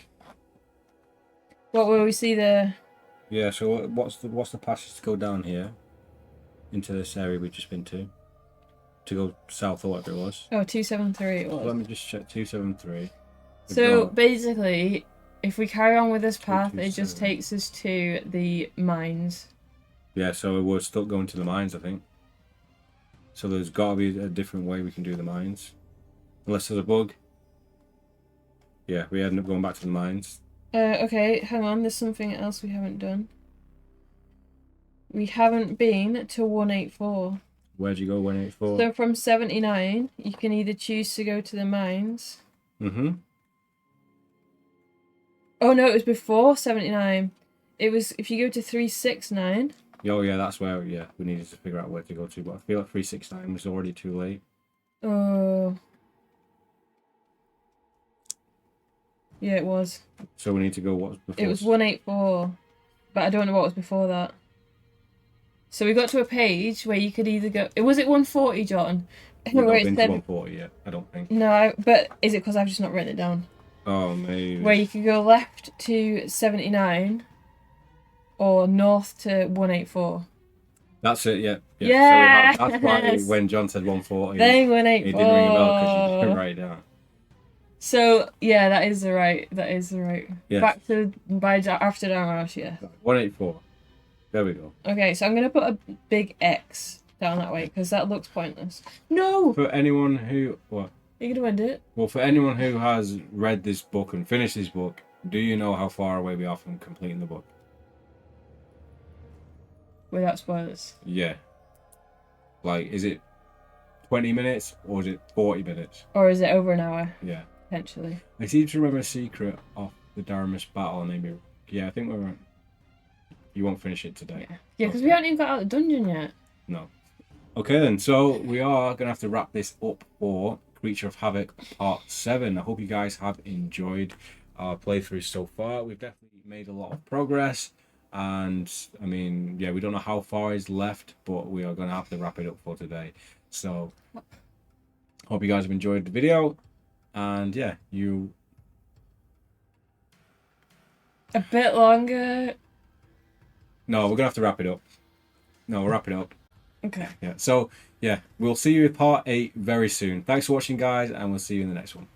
What will we see there? Yeah. So what's the passage to go down here into this area we've just been to go south or whatever it was? Oh, 273 it Let was. me just check 273. So gone. basically, if we carry on with this path, it just 227. takes us to the mines. Yeah. So we're still going to the mines, I think. So there's got to be a different way we can do the mines, unless there's a bug. Yeah, we ended up going back to the mines. Okay, hang on, there's something else we haven't done. We haven't been to 184. Where'd you go? 184. So from 79, you can either choose to go to the mines. Mm-hmm. Oh no, it was before 79. It was, if you go to 369. Oh yeah, that's where we needed to figure out where to go to, but I feel like 369 was already too late. Oh. Yeah, it was. So we need to go what's before. It was 184. But I don't know what was before that. So we got to a page where you could either go... Was it 140, John? We've not Where it been to said- 140 yet, I don't think. No, but is it because I've just not written it down? Oh, maybe. Where you could go left to 79 or north to 184. That's it, yeah. Yes! So that's why when John said 140, Then it 184. didn't ring a bell because you didn't write it down. So, yeah, that is the right. Yes. Back to by after Damash, yeah. 184. There we go. Okay, so I'm going to put a big X down that way because that looks pointless. No! For anyone who... What? You're going to end it? Well, for anyone who has read this book and finished this book, do you know how far away we are from completing the book? Without spoilers. Yeah. Like, is it 20 minutes or is it 40 minutes? Or is it over an hour, Yeah. potentially? I seem to remember a secret of the Daramus battle, and maybe... Yeah, I think we're... You won't finish it today. Yeah, because we haven't even got out of the dungeon yet. No. Okay then, so we are going to have to wrap this up for Creature of Havoc Part 7. I hope you guys have enjoyed our playthrough so far. We've definitely made a lot of progress. And, I mean, yeah, we don't know how far is left, but we are going to have to wrap it up for today. So, hope you guys have enjoyed the video. And, yeah, you... A bit longer. No, we're going to have to wrap it up. No, we're wrapping it up. Okay. Yeah, so, yeah, we'll see you with Part 8 very soon. Thanks for watching, guys, and we'll see you in the next one.